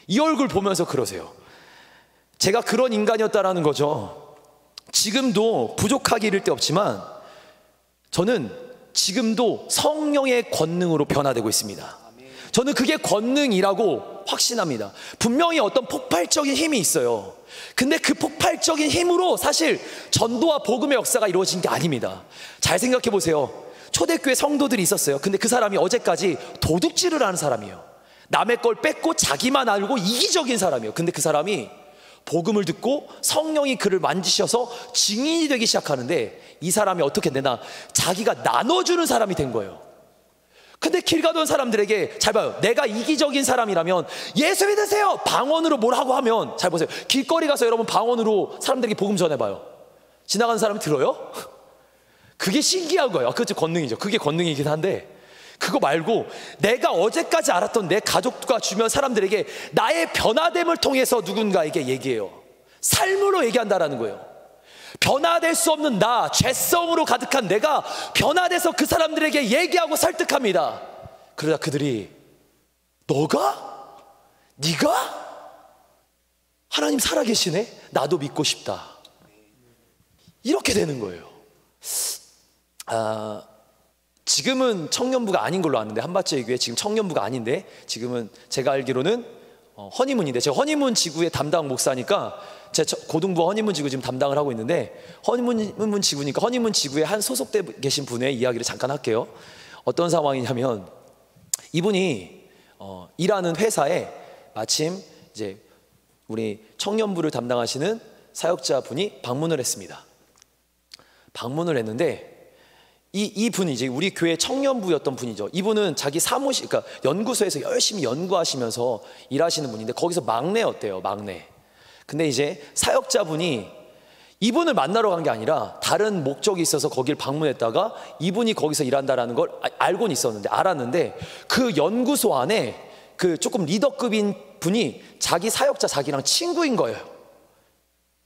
이 얼굴 보면서 그러세요. 제가 그런 인간이었다라는 거죠. 지금도 부족하기 이를 데 없지만 저는 지금도 성령의 권능으로 변화되고 있습니다. 저는 그게 권능이라고 확신합니다. 분명히 어떤 폭발적인 힘이 있어요. 근데 그 폭발적인 힘으로 사실 전도와 복음의 역사가 이루어진 게 아닙니다. 잘 생각해 보세요. 초대교회 성도들이 있었어요. 근데 그 사람이 어제까지 도둑질을 하는 사람이에요. 남의 걸 뺏고 자기만 알고 이기적인 사람이에요. 근데 그 사람이 복음을 듣고 성령이 그를 만지셔서 증인이 되기 시작하는데, 이 사람이 어떻게 되나, 자기가 나눠주는 사람이 된 거예요. 근데 길 가던 사람들에게, 잘 봐요, 내가 이기적인 사람이라면 예수 믿으세요 방언으로 뭘 하고 하면, 잘 보세요, 길거리 가서 여러분 방언으로 사람들에게 복음 전해봐요. 지나가는 사람이 들어요? 그게 신기한 거예요. 그것도 권능이죠. 그게 권능이긴 한데, 그거 말고 내가 어제까지 알았던 내 가족과 주변 사람들에게 나의 변화됨을 통해서 누군가에게 얘기해요. 삶으로 얘기한다라는 거예요. 변화될 수 없는 나, 죄성으로 가득한 내가 변화돼서 그 사람들에게 얘기하고 설득합니다. 그러다 그들이 네가? 하나님 살아계시네? 나도 믿고 싶다. 이렇게 되는 거예요. 지금은 청년부가 아닌 걸로 아는데, 한밭제일교회 지금 청년부가 아닌데, 지금은 제가 알기로는 허니문인데, 제가 허니문 지구의 담당 목사니까 제 고등부 허니문 지구 지금 담당을 하고 있는데, 허니문 지구니까 허니문 지구에 한 소속돼 계신 분의 이야기를 잠깐 할게요. 어떤 상황이냐면, 이분이 일하는 회사에 마침 이제 우리 청년부를 담당하시는 사역자분이 방문을 했습니다. 방문을 했는데, 이 분이 이제 우리 교회 청년부였던 분이죠. 이분은 자기 사무실, 그러니까 연구소에서 열심히 연구하시면서 일하시는 분인데, 거기서 막내였대요, 막내. 근데 이제 사역자분이 이분을 만나러 간 게 아니라 다른 목적이 있어서 거길 방문했다가 이분이 거기서 일한다라는 걸 알고는 있었는데, 알았는데, 그 연구소 안에 그 조금 리더급인 분이 자기 사역자, 자기랑 친구인 거예요.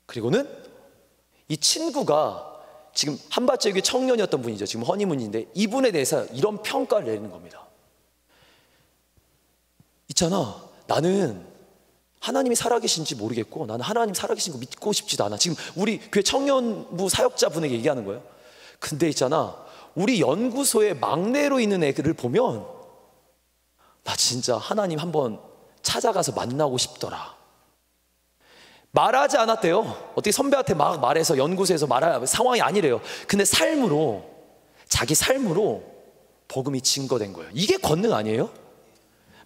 그리고는 이 친구가 지금 한밭제일교회 청년이었던 분이죠. 지금 허니문인데, 이분에 대해서 이런 평가를 내리는 겁니다. 있잖아, 나는 하나님이 살아계신지 모르겠고, 나는 하나님 살아계신 거 믿고 싶지도 않아. 지금 우리 교회 청년부 사역자분에게 얘기하는 거예요. 근데 있잖아, 우리 연구소에 막내로 있는 애들을 보면 나 진짜 하나님 한번 찾아가서 만나고 싶더라. 말하지 않았대요. 어떻게 선배한테 막 말해서 연구소에서 말할 상황이 아니래요. 근데 삶으로, 자기 삶으로 복음이 증거된 거예요. 이게 권능 아니에요?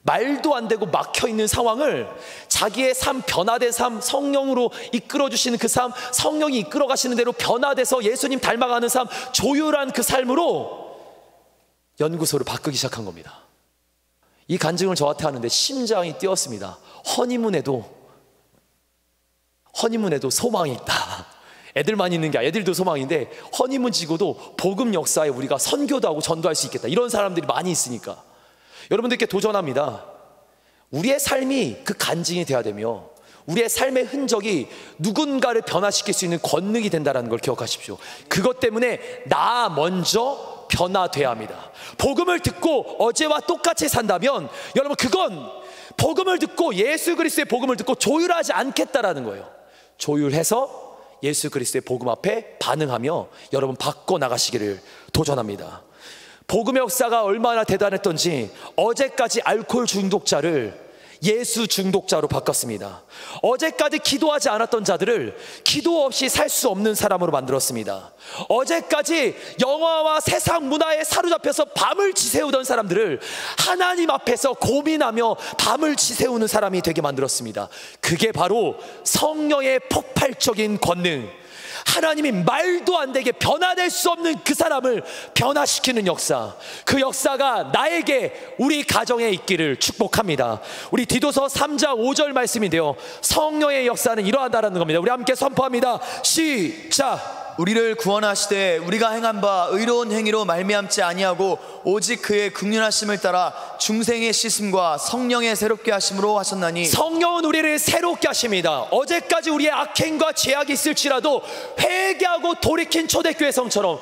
말도 안 되고 막혀있는 상황을 자기의 삶, 변화된 삶, 성령으로 이끌어주시는 그 삶, 성령이 이끌어 가시는 대로 변화돼서 예수님 닮아가는 삶, 조율한 그 삶으로 연구소를 바꾸기 시작한 겁니다. 이 간증을 저한테 하는데 심장이 뛰었습니다. 허니문에도 소망이 있다. 애들만 있는 게 아니라 애들도 소망인데 허니문 지고도 복음 역사에 우리가 선교도 하고 전도할 수 있겠다. 이런 사람들이 많이 있으니까 여러분들께 도전합니다. 우리의 삶이 그 간증이 돼야 되며 우리의 삶의 흔적이 누군가를 변화시킬 수 있는 권능이 된다는 걸 기억하십시오. 그것 때문에 나 먼저 변화돼야 합니다. 복음을 듣고 어제와 똑같이 산다면 여러분 그건 복음을 듣고 예수 그리스도의 복음을 듣고 조율하지 않겠다라는 거예요. 조율해서 예수 그리스도의 복음 앞에 반응하며 여러분 바꿔나가시기를 도전합니다. 복음의 역사가 얼마나 대단했던지 어제까지 알코올 중독자를 예수 중독자로 바꿨습니다. 어제까지 기도하지 않았던 자들을 기도 없이 살 수 없는 사람으로 만들었습니다. 어제까지 영화와 세상 문화에 사로잡혀서 밤을 지새우던 사람들을 하나님 앞에서 고민하며 밤을 지새우는 사람이 되게 만들었습니다. 그게 바로 성령의 폭발적인 권능, 하나님이 말도 안 되게 변화될 수 없는 그 사람을 변화시키는 역사, 그 역사가 나에게 우리 가정에 있기를 축복합니다. 우리 디도서 3장 5절 말씀인데요, 성령의 역사는 이러하다라는 겁니다. 우리 함께 선포합니다. 시작.
우리를 구원하시되 우리가 행한 바 의로운 행위로 말미암지 아니하고 오직 그의 긍휼하심을 따라 중생의 씻음과 성령의 새롭게 하심으로 하셨나니.
성령은 우리를 새롭게 하십니다. 어제까지 우리의 악행과 죄악이 있을지라도 회개하고 돌이킨 초대교회 성처럼,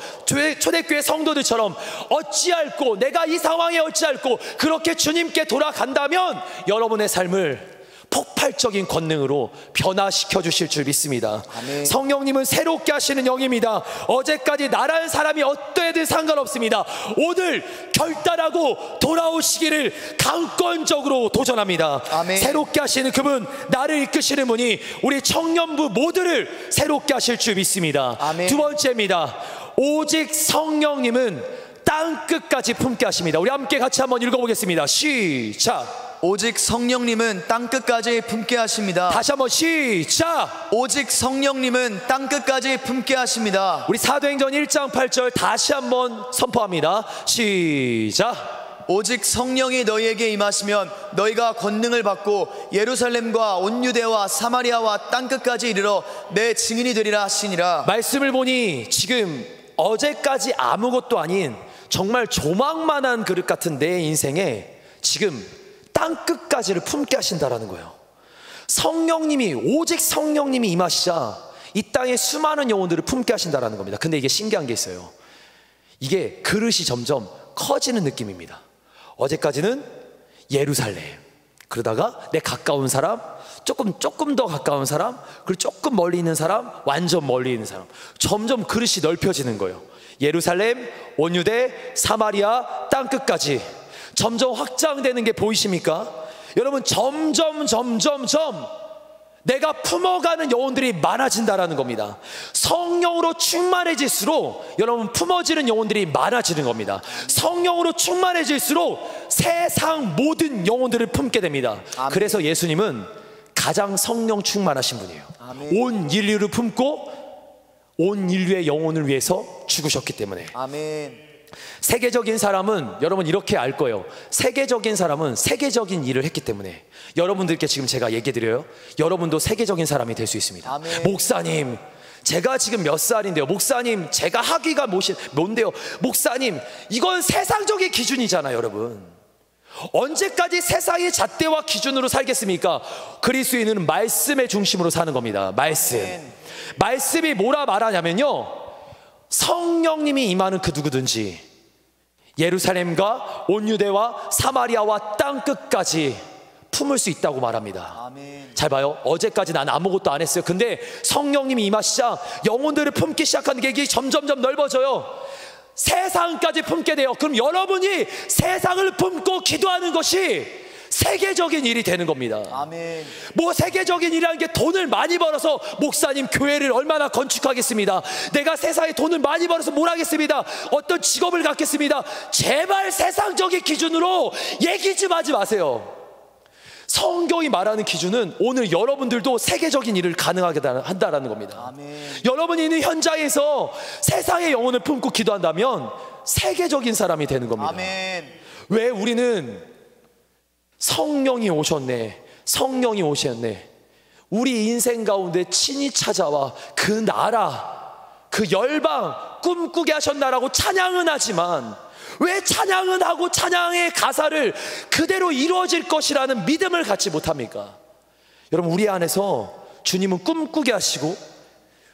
초대교회 성도들처럼 어찌할꼬 내가 이 상황에 어찌할꼬 그렇게 주님께 돌아간다면 여러분의 삶을 폭발적인 권능으로 변화시켜 주실 줄 믿습니다.
아멘.
성령님은 새롭게 하시는 영입니다. 어제까지 나라는 사람이 어떠해든 상관없습니다. 오늘 결단하고 돌아오시기를 강권적으로 도전합니다.
아멘.
새롭게 하시는 그분, 나를 이끄시는 분이 우리 청년부 모두를 새롭게 하실 줄 믿습니다.
아멘.
두 번째입니다. 오직 성령님은 땅 끝까지 품게 하십니다. 우리 함께 같이 한번 읽어보겠습니다. 시작.
오직 성령님은 땅끝까지 품게 하십니다.
다시 한번 시작.
오직 성령님은 땅끝까지 품게 하십니다.
우리 사도행전 1장 8절 다시 한번 선포합니다. 시작.
오직 성령이 너희에게 임하시면 너희가 권능을 받고 예루살렘과 온 유대와 사마리아와 땅끝까지 이르러 내 증인이 되리라 하시니라.
말씀을 보니 지금 어제까지 아무것도 아닌 정말 조망만한 그릇 같은 내 인생에 지금 땅끝까지를 품게 하신다라는 거예요. 성령님이, 오직 성령님이 임하시자 이 땅에 수많은 영혼들을 품게 하신다라는 겁니다. 근데 이게 신기한 게 있어요. 이게 그릇이 점점 커지는 느낌입니다. 어제까지는 예루살렘, 그러다가 내 가까운 사람, 조금 더 가까운 사람, 그리고 조금 멀리 있는 사람, 완전 멀리 있는 사람, 점점 그릇이 넓혀지는 거예요. 예루살렘, 온 유대, 사마리아, 땅끝까지 점점 확장되는 게 보이십니까? 여러분, 점점 내가 품어가는 영혼들이 많아진다라는 겁니다. 성령으로 충만해질수록 여러분 품어지는 영혼들이 많아지는 겁니다. 성령으로 충만해질수록 세상 모든 영혼들을 품게 됩니다.
아멘.
그래서 예수님은 가장 성령 충만하신 분이에요.
아멘.
온 인류를 품고 온 인류의 영혼을 위해서 죽으셨기 때문에.
아멘.
세계적인 사람은 여러분 이렇게 알 거예요. 세계적인 사람은 세계적인 일을 했기 때문에 여러분들께 지금 제가 얘기 드려요. 여러분도 세계적인 사람이 될 수 있습니다.
아멘.
목사님, 제가 지금 몇 살인데요? 목사님, 제가 학위가 뭔데요? 목사님, 이건 세상적인 기준이잖아요, 여러분. 언제까지 세상의 잣대와 기준으로 살겠습니까? 그리스도인은 말씀의 중심으로 사는 겁니다. 말씀.
아멘.
말씀이 뭐라 말하냐면요, 성령님이 임하는 그 누구든지 예루살렘과 온 유대와 사마리아와 땅끝까지 품을 수 있다고 말합니다.
아멘.
잘 봐요. 어제까지 난 아무것도 안 했어요. 근데 성령님이 임하시자 영혼들을 품기 시작하는 게 이게 점점 넓어져요. 세상까지 품게 돼요. 그럼 여러분이 세상을 품고 기도하는 것이 세계적인 일이 되는 겁니다.
아멘.
뭐 세계적인 일이라는 게 돈을 많이 벌어서 목사님 교회를 얼마나 건축하겠습니다. 내가 세상에 돈을 많이 벌어서 뭘 하겠습니다. 어떤 직업을 갖겠습니다. 제발 세상적인 기준으로 얘기 좀 하지 마세요. 성경이 말하는 기준은 오늘 여러분들도 세계적인 일을 가능하게 한다는 겁니다.
아멘.
여러분이 있는 현장에서 세상의 영혼을 품고 기도한다면 세계적인 사람이 되는 겁니다.
아멘.
왜 우리는 성령이 오셨네, 성령이 오셨네, 우리 인생 가운데 친히 찾아와 그 나라, 그 열방 꿈꾸게 하셨나라고 찬양은 하지만 왜 찬양은 하고 찬양의 가사를 그대로 이루어질 것이라는 믿음을 갖지 못합니까? 여러분, 우리 안에서 주님은 꿈꾸게 하시고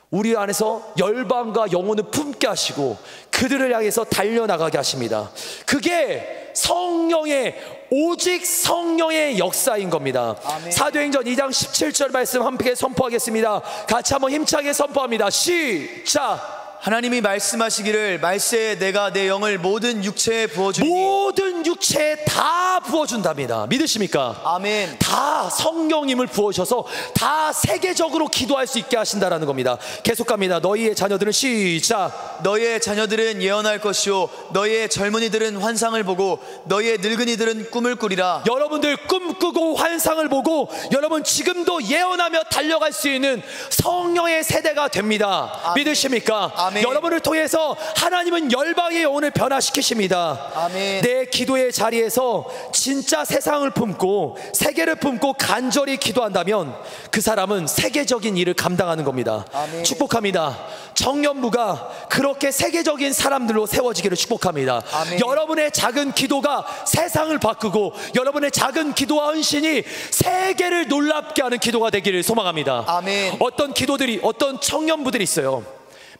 우리 안에서 열방과 영혼을 품게 하시고 그들을 향해서 달려나가게 하십니다. 그게 성령의, 오직 성령의 역사인 겁니다.
아멘.
사도행전 2장 17절 말씀 함께 선포하겠습니다. 같이 한번 힘차게 선포합니다. 시작.
하나님이 말씀하시기를 말세에 내가 내 영을 모든 육체에 부어주니
모든 육체에 다 부어준답니다. 믿으십니까?
아멘.
다 성령님을 부어주셔서 다 세계적으로 기도할 수 있게 하신다라는 겁니다. 계속 갑니다. 너희의 자녀들은 시작.
너희의 자녀들은 예언할 것이요 너희의 젊은이들은 환상을 보고 너희의 늙은이들은 꿈을 꾸리라.
여러분들 꿈꾸고 환상을 보고 여러분 지금도 예언하며 달려갈 수 있는 성령의 세대가 됩니다.
아멘.
믿으십니까?
아멘.
여러분을 통해서 하나님은 열방의 영혼을 변화시키십니다.
아멘.
내 기도의 자리에서 진짜 세상을 품고 세계를 품고 간절히 기도한다면 그 사람은 세계적인 일을 감당하는 겁니다.
아멘.
축복합니다. 청년부가 그렇게 세계적인 사람들로 세워지기를 축복합니다.
아멘.
여러분의 작은 기도가 세상을 바꾸고 여러분의 작은 기도와 헌신이 세계를 놀랍게 하는 기도가 되기를 소망합니다.
아멘.
어떤 기도들이, 어떤 청년부들이 있어요.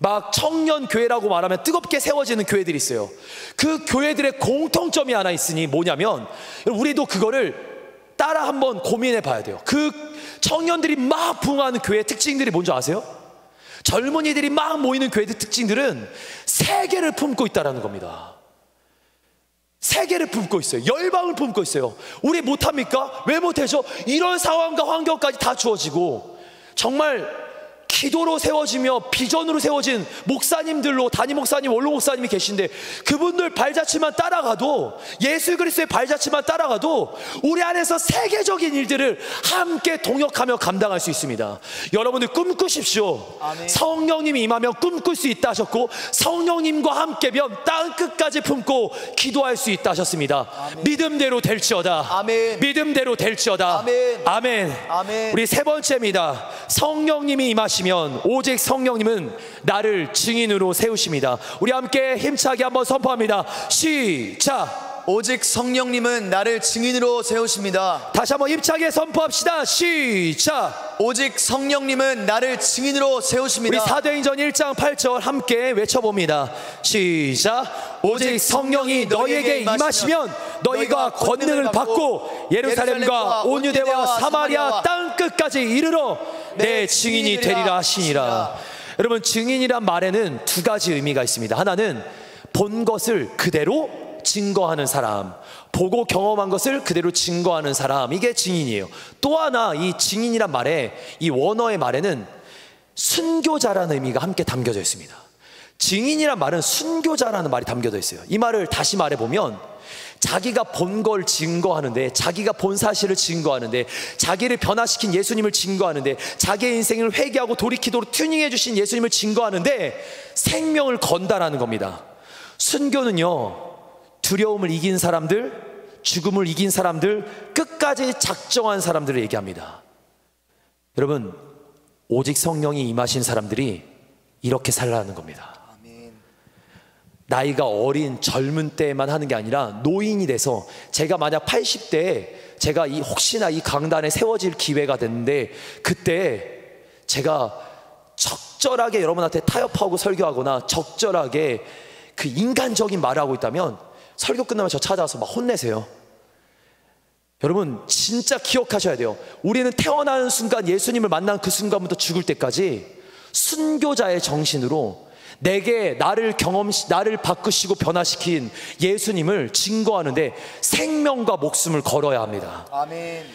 막 청년교회라고 말하면 뜨겁게 세워지는 교회들이 있어요. 그 교회들의 공통점이 하나 있으니 뭐냐면 우리도 그거를 따라 한번 고민해 봐야 돼요. 그 청년들이 막 부흥하는 교회의 특징들이 뭔지 아세요? 젊은이들이 막 모이는 교회의 특징들은 세계를 품고 있다는 겁니다. 세계를 품고 있어요. 열방을 품고 있어요. 우리 못합니까? 왜 못하죠? 이런 상황과 환경까지 다 주어지고 정말 기도로 세워지며 비전으로 세워진 목사님들로, 담임 목사님, 원로 목사님이 계신데 그분들 발자취만 따라가도, 예수 그리스도의 발자취만 따라가도 우리 안에서 세계적인 일들을 함께 동역하며 감당할 수 있습니다. 여러분들 꿈꾸십시오.
아멘.
성령님이 임하면 꿈꿀 수 있다 하셨고 성령님과 함께면 땅끝까지 품고 기도할 수 있다 하셨습니다.
아멘.
믿음대로 될지어다.
아멘.
믿음대로 될지어다.
아멘.
아멘.
아멘.
우리 세 번째입니다. 성령님이 임하시면 오직 성령님은 나를 증인으로 세우십니다. 우리 함께 힘차게 한번 선포합니다. 시작.
오직 성령님은 나를 증인으로 세우십니다.
다시 한번 힘차게 선포합시다. 시작.
오직 성령님은 나를 증인으로 세우십니다.
우리 사도행전 1장 8절 함께 외쳐봅니다. 시작. 오직 성령이 너희에게 임하시면 너희가 권능을 받고 예루살렘과 온 유대와 사마리아 땅끝까지 이르러 내 증인이 되리라 하시니라. 여러분, 증인이란 말에는 두 가지 의미가 있습니다. 하나는 본 것을 그대로 증거하는 사람, 보고 경험한 것을 그대로 증거하는 사람, 이게 증인이에요. 또 하나, 이 증인이란 말에, 이 원어의 말에는 순교자라는 의미가 함께 담겨져 있습니다. 증인이란 말은 순교자라는 말이 담겨져 있어요. 이 말을 다시 말해보면 자기가 본 걸 증거하는데, 자기가 본 사실을 증거하는데, 자기를 변화시킨 예수님을 증거하는데, 자기의 인생을 회개하고 돌이키도록 튜닝해 주신 예수님을 증거하는데 생명을 건다라는 겁니다. 순교는요, 두려움을 이긴 사람들, 죽음을 이긴 사람들, 끝까지 작정한 사람들을 얘기합니다. 여러분, 오직 성령이 임하신 사람들이 이렇게 살라는 겁니다. 나이가 어린 젊은 때만 하는 게 아니라 노인이 돼서, 제가 만약 80대에 제가 혹시나 이 강단에 세워질 기회가 됐는데 그때 제가 적절하게 여러분한테 타협하고 설교하거나 적절하게 그 인간적인 말을 하고 있다면 설교 끝나면 저 찾아와서 막 혼내세요. 여러분, 진짜 기억하셔야 돼요. 우리는 태어나는 순간, 예수님을 만난 그 순간부터 죽을 때까지 순교자의 정신으로 내게 나를 바꾸시고 변화시킨 예수님을 증거하는데 생명과 목숨을 걸어야 합니다.
아멘.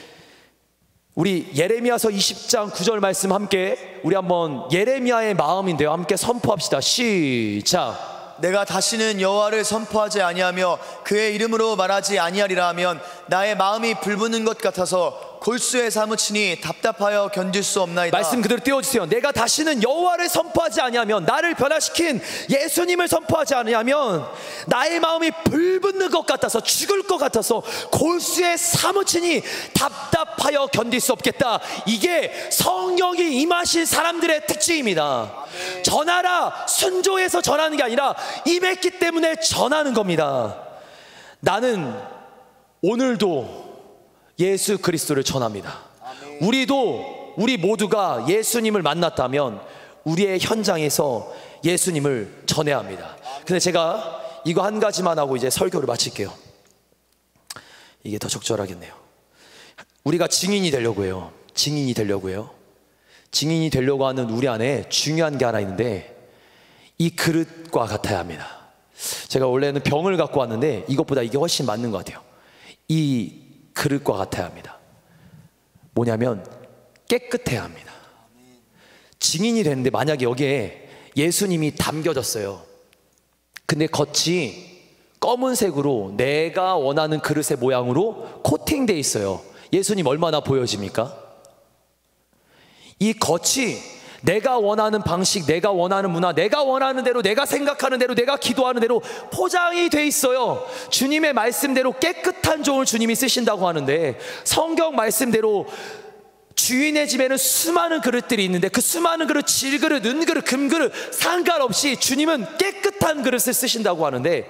우리 예레미야서 20장 9절 말씀 함께 우리 한번 예레미야의 마음인데요, 함께 선포합시다. 시작.
내가 다시는 여호와를 선포하지 아니하며 그의 이름으로 말하지 아니하리라 하면 나의 마음이 불붙는 것 같아서 골수에 사무치니 답답하여 견딜 수 없나이다.
말씀 그대로 띄워주세요. 내가 다시는 여호와를 선포하지 아니하면, 나를 변화시킨 예수님을 선포하지 아니하면 나의 마음이 불붙는 것 같아서, 죽을 것 같아서 골수에 사무치니 답답하여 견딜 수 없겠다. 이게 성령이 임하신 사람들의 특징입니다. 전하라, 순조해서 전하는 게 아니라 임했기 때문에 전하는 겁니다. 나는 오늘도 예수 그리스도를 전합니다. 우리 모두가 예수님을 만났다면 우리의 현장에서 예수님을 전해야 합니다. 근데 제가 이거 한 가지만 하고 이제 설교를 마칠게요. 이게 더 적절하겠네요. 우리가 증인이 되려고 해요. 증인이 되려고 하는 우리 안에 중요한 게 하나 있는데, 이 그릇과 같아야 합니다. 제가 원래는 병을 갖고 왔는데 이것보다 이게 훨씬 맞는 것 같아요. 이 그릇과 같아야 합니다. 뭐냐면 깨끗해야 합니다. 증인이 되는데 만약에 여기에 예수님이 담겨졌어요. 근데 겉이 검은색으로 내가 원하는 그릇의 모양으로 코팅되어 있어요. 예수님 얼마나 보여집니까? 이 겉이 내가 원하는 방식, 내가 원하는 문화, 내가 원하는 대로, 내가 생각하는 대로, 내가 기도하는 대로 포장이 돼 있어요. 주님의 말씀대로 깨끗한 종을 주님이 쓰신다고 하는데, 성경 말씀대로 주인의 집에는 수많은 그릇들이 있는데 그 수많은 그릇, 질그릇, 은그릇, 금그릇 상관없이 주님은 깨끗한 그릇을 쓰신다고 하는데,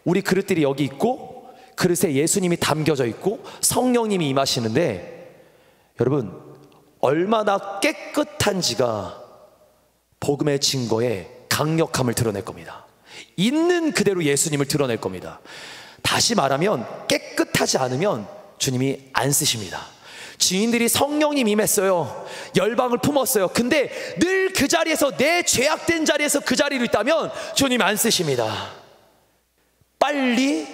우리 그릇들이 여기 있고 그릇에 예수님이 담겨져 있고 성령님이 임하시는데, 여러분 얼마나 깨끗한지가 복음의 증거에 강력함을 드러낼 겁니다. 있는 그대로 예수님을 드러낼 겁니다. 다시 말하면 깨끗하지 않으면 주님이 안 쓰십니다. 증인들이 성령님 임했어요. 열방을 품었어요. 근데 늘 그 자리에서, 내 죄악된 자리에서 그 자리로 있다면 주님 안 쓰십니다. 빨리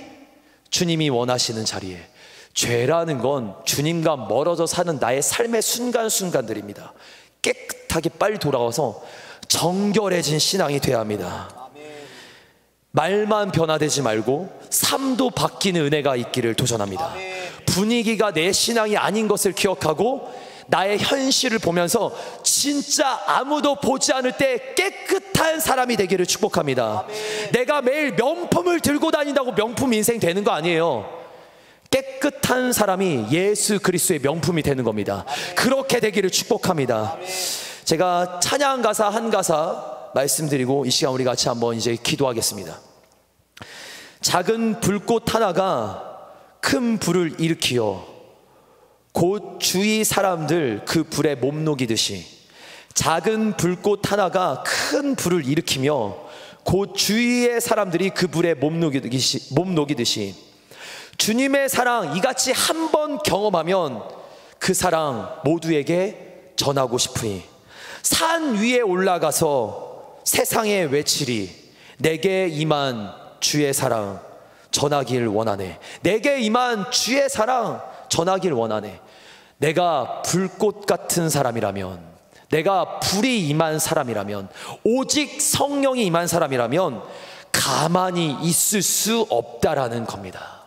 주님이 원하시는 자리에, 죄라는 건 주님과 멀어져 사는 나의 삶의 순간순간들입니다. 깨끗하게 빨리 돌아와서 정결해진 신앙이 돼야 합니다. 말만 변화되지 말고 삶도 바뀌는 은혜가 있기를 도전합니다. 분위기가 내 신앙이 아닌 것을 기억하고 나의 현실을 보면서 진짜 아무도 보지 않을 때 깨끗한 사람이 되기를 축복합니다. 내가 매일 명품을 들고 다닌다고 명품 인생 되는 거 아니에요. 깨끗한 사람이 예수 그리스도의 명품이 되는 겁니다. 그렇게 되기를 축복합니다. 제가 찬양 가사 한 가사 말씀드리고 이 시간 우리 같이 한번 이제 기도하겠습니다. 작은 불꽃 하나가 큰 불을 일으키어 곧 주위 사람들 그 불에 몸 녹이듯이, 작은 불꽃 하나가 큰 불을 일으키며 곧 주위의 사람들이 그 불에 몸 녹이듯이 주님의 사랑 이같이 한 번 경험하면 그 사랑 모두에게 전하고 싶으니 산 위에 올라가서 세상에 외치리, 내게 임한 주의 사랑 전하길 원하네. 내게 임한 주의 사랑 전하길 원하네. 내가 불꽃 같은 사람이라면, 내가 불이 임한 사람이라면, 오직 성령이 임한 사람이라면 가만히 있을 수 없다라는 겁니다.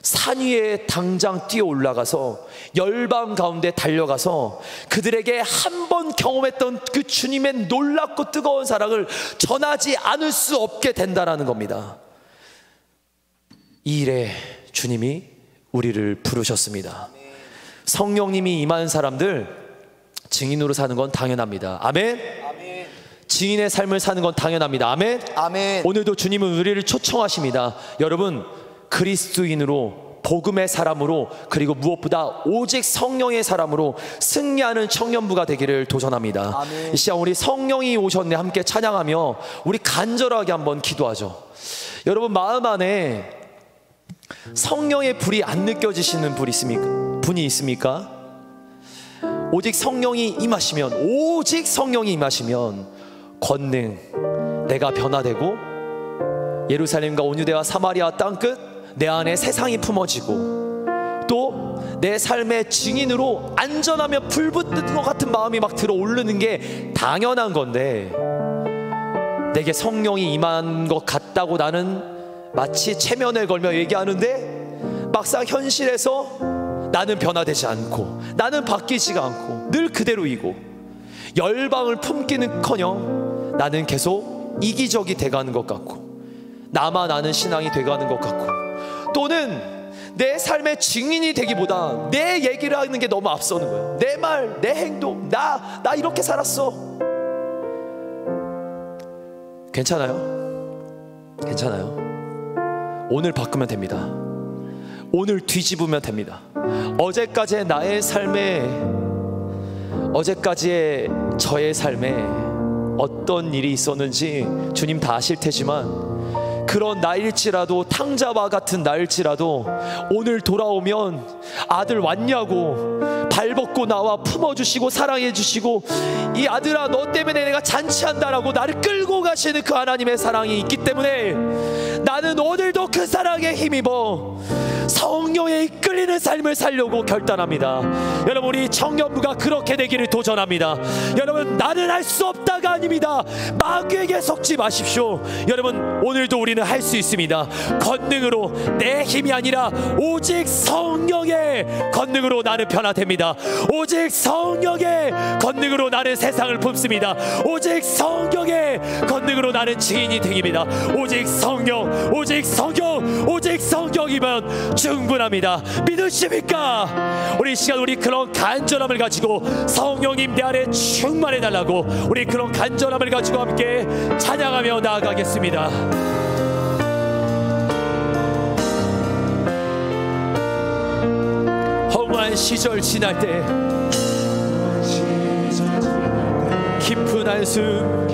산 위에 당장 뛰어 올라가서 열방 가운데 달려가서 그들에게 한 번 경험했던 그 주님의 놀랍고 뜨거운 사랑을 전하지 않을 수 없게 된다라는 겁니다. 이 일에 주님이 우리를 부르셨습니다. 성령님이 임한 사람들 증인으로 사는 건 당연합니다. 아멘. 증인의 삶을 사는 건 당연합니다. 아멘.
아멘.
오늘도 주님은 우리를 초청하십니다. 여러분, 그리스도인으로, 복음의 사람으로, 그리고 무엇보다 오직 성령의 사람으로 승리하는 청년부가 되기를 도전합니다.
아멘.
이 시간 우리 성령이 오셨네 함께 찬양하며 우리 간절하게 한번 기도하죠. 여러분, 마음 안에 성령의 불이 안 느껴지시는 분이 있습니까? 오직 성령이 임하시면, 오직 성령이 임하시면 권능, 내가 변화되고 예루살렘과 온유대와 사마리아 땅끝 내 안에 세상이 품어지고 또 내 삶의 증인으로 안전하며 불붙는 것 같은 마음이 막 들어오르는 게 당연한 건데, 내게 성령이 임한 것 같다고 나는 마치 체면을 걸며 얘기하는데 막상 현실에서 나는 변화되지 않고 나는 바뀌지가 않고 늘 그대로이고 열방을 품기는커녕 나는 계속 이기적이 돼가는 것 같고 나만 아는 신앙이 돼가는 것 같고, 또는 내 삶의 증인이 되기보다 내 얘기를 하는 게 너무 앞서는 거예요. 내 말, 내 행동, 나 이렇게 살았어. 괜찮아요. 오늘 바꾸면 됩니다. 오늘 뒤집으면 됩니다. 어제까지의 나의 삶에, 어제까지의 저의 삶에 어떤 일이 있었는지 주님 다 아실 테지만, 그런 나일지라도, 탕자와 같은 나일지라도 오늘 돌아오면 아들 왔냐고 발벗고 나와 품어주시고 사랑해주시고, 이 아들아 너 때문에 내가 잔치한다라고 나를 끌고 가시는 그 하나님의 사랑이 있기 때문에 나는 오늘도 그 사랑에 힘입어 성령에 이끌리는 삶을 살려고 결단합니다. 여러분, 우리 청년부가 그렇게 되기를 도전합니다. 여러분, 나는 할 수 없다가 아닙니다. 마귀에게 속지 마십시오. 여러분, 오늘도 우리는 할 수 있습니다. 권능으로, 내 힘이 아니라 오직 성령의 권능으로 나는 변화됩니다. 오직 성령의 권능으로 나는 세상을 품습니다. 오직 성령의 권능으로 나는 증인이 되깁니다. 오직 성령, 오직 성령, 오직 성령이면 충분합니다. 믿으십니까? 우리 시간, 우리 그런 간절함을 가지고 성령님 내 안에 충만해달라고, 우리 그런 간절함을 가지고 함께 찬양하며 나아가겠습니다. 허무한 시절 지날 때 깊은 한숨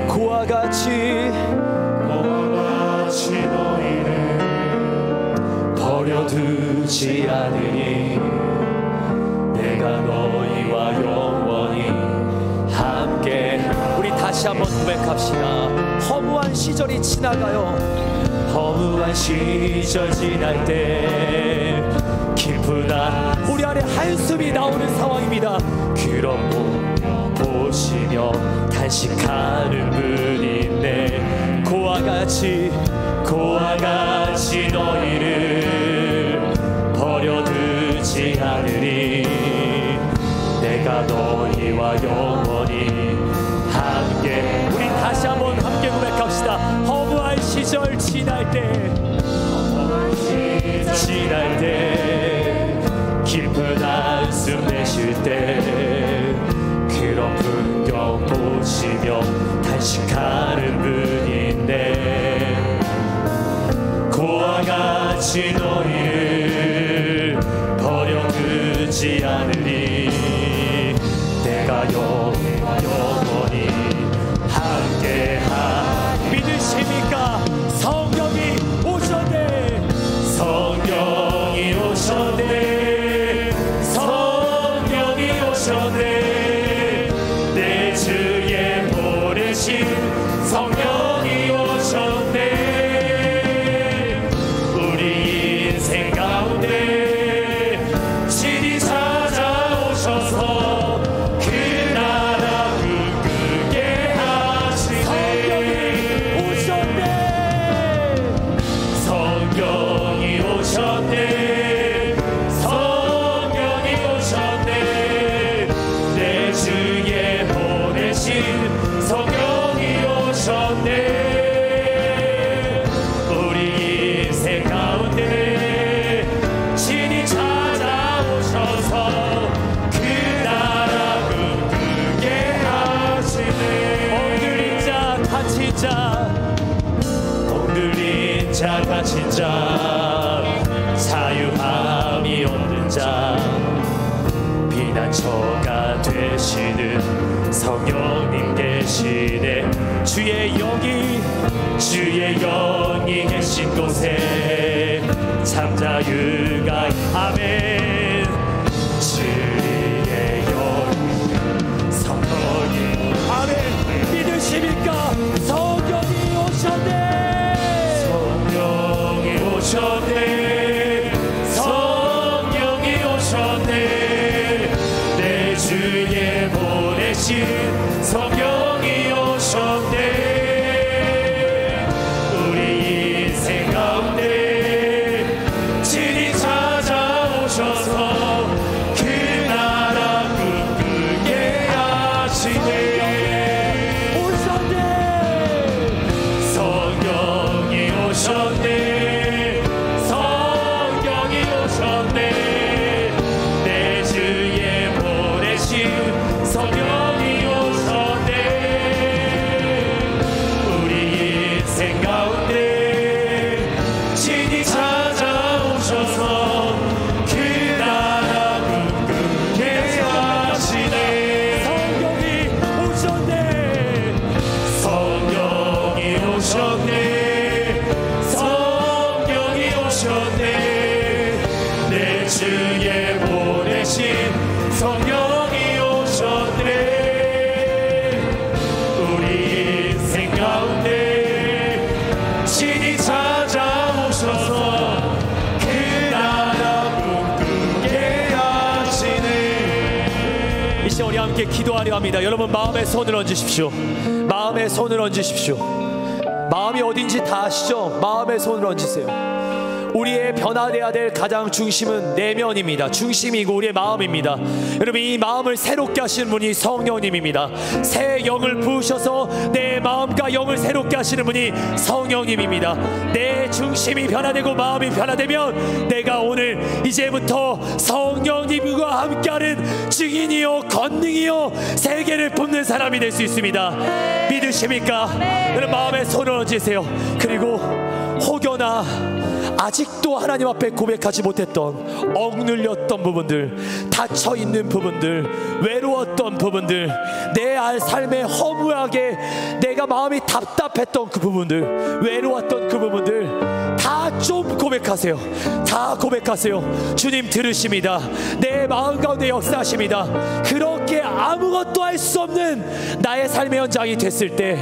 그와 같이 너희를 버려두지 않으니 내가 너희와 영원히 함께. 우리 다시 한번 고백합시다. 허무한 시절이 지나가요. 허무한 시절 지날 때 깊은 한 우리 안에 한숨이 나오는 상황입니다. 그런 몸 보시며 단식하는 분인데 그와 같이 너희를 버려두지 않으리 내가 너희와 영원히 함께. 우리 다시 한번 함께 고백합시다. 허무한 시절 지날 때 깊은 한숨 내쉴 때 그런 풍경 보시며 단식하는 분인데 그와 같이 너희를 버려두지 않으리 내가 영원히 함께하. 믿으십니까? 성령이 오셨네. 성령이 오셨네. 성령이 오셨네. 내 주에 보내신 성령이 오셨네. 우리 인생 가운데 친히 찾아오셔서 그 나라 꿈꾸게 하시네. 성령이 오셨네. 성령이 오셨네. 내 주에 보내신 성령이 오셨네. 우리 인생 가운데 친히 찾아오셔서 그 나라 꿈꾸게 하시네. 오늘인 자 갇힌 자, 오늘인 자 갇힌 자, 자유함이 없는 자, 피난처가 되시는 성령님 계시네. 주의 영이 계신 곳에 참 자유가. 아멘.
오셨네 성령이 오셨네 내 주에 보내신 성령이 오셨네 우리 인생 가운데 친히 찾아오셔서 그 나라 꿈꾸게 하시네 성령이 오셨네 성령이 오셨네 내 주에 보내신 성령이 오셨네 우리 인생 가운데 친히 찾아오셔서 그 나라 꿈꾸게 하시네 성령이 오셨네 성령이 오셨네 성령이 오셨네 내 주에 보내신 성령이 오셨네 우리 인생 가운데 친히 찾아오셔서 그 나라 꿈꾸게 하시네
이 시간 우리 함께 기도하려 합니다. 여러분 마음에 손을 얹으십시오. 마음에 손을 얹으십시오. 마음이 어딘지 다 아시죠? 마음에 손을 얹으세요. 우리의 변화되어야 될 가장 중심은 내면입니다. 중심이고 우리의 마음입니다. 여러분 이 마음을 새롭게 하시는 분이 성령님입니다. 새 영을 부으셔서 내 마음과 영을 새롭게 하시는 분이 성령님입니다. 내 중심이 변화되고 마음이 변화되면 내가 오늘 이제부터 성령님과 함께하는 증인이요 권능이요 세계를 뿜는 사람이 될 수 있습니다. 믿으십니까? 여러분 마음에 손을 얹으세요. 그리고 혹여나 아직도 하나님 앞에 고백하지 못했던 억눌렸던 부분들, 닫혀있는 부분들, 외로웠던 부분들, 내 삶에 허무하게 내가 마음이 답답했던 그 부분들, 외로웠던 그 부분들 다 좀 고백하세요. 다 고백하세요. 주님 들으십니다. 내 마음 가운데 역사하십니다. 그렇게 아무것도 할 수 없는 나의 삶의 현장이 됐을 때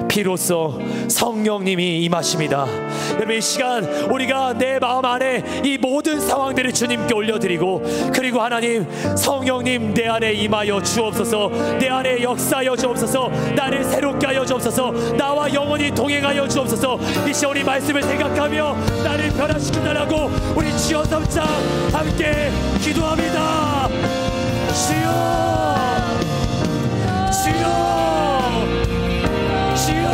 비로소 성령님이 임하십니다. 여러분 이 시간 우리가 내 마음 안에 이 모든 상황들을 주님께 올려드리고 그리고 하나님 성령님 내 안에 임하여 주옵소서 내 안에 역사하여 주옵소서 나를 새롭게 하여 주옵소서 나와 영원히 동행하여 주옵소서 이 시간 우리 말씀을 생각하며 나를 변화시켜달라고 우리 주여 삼창 함께 기도합니다. 주여 주여 주여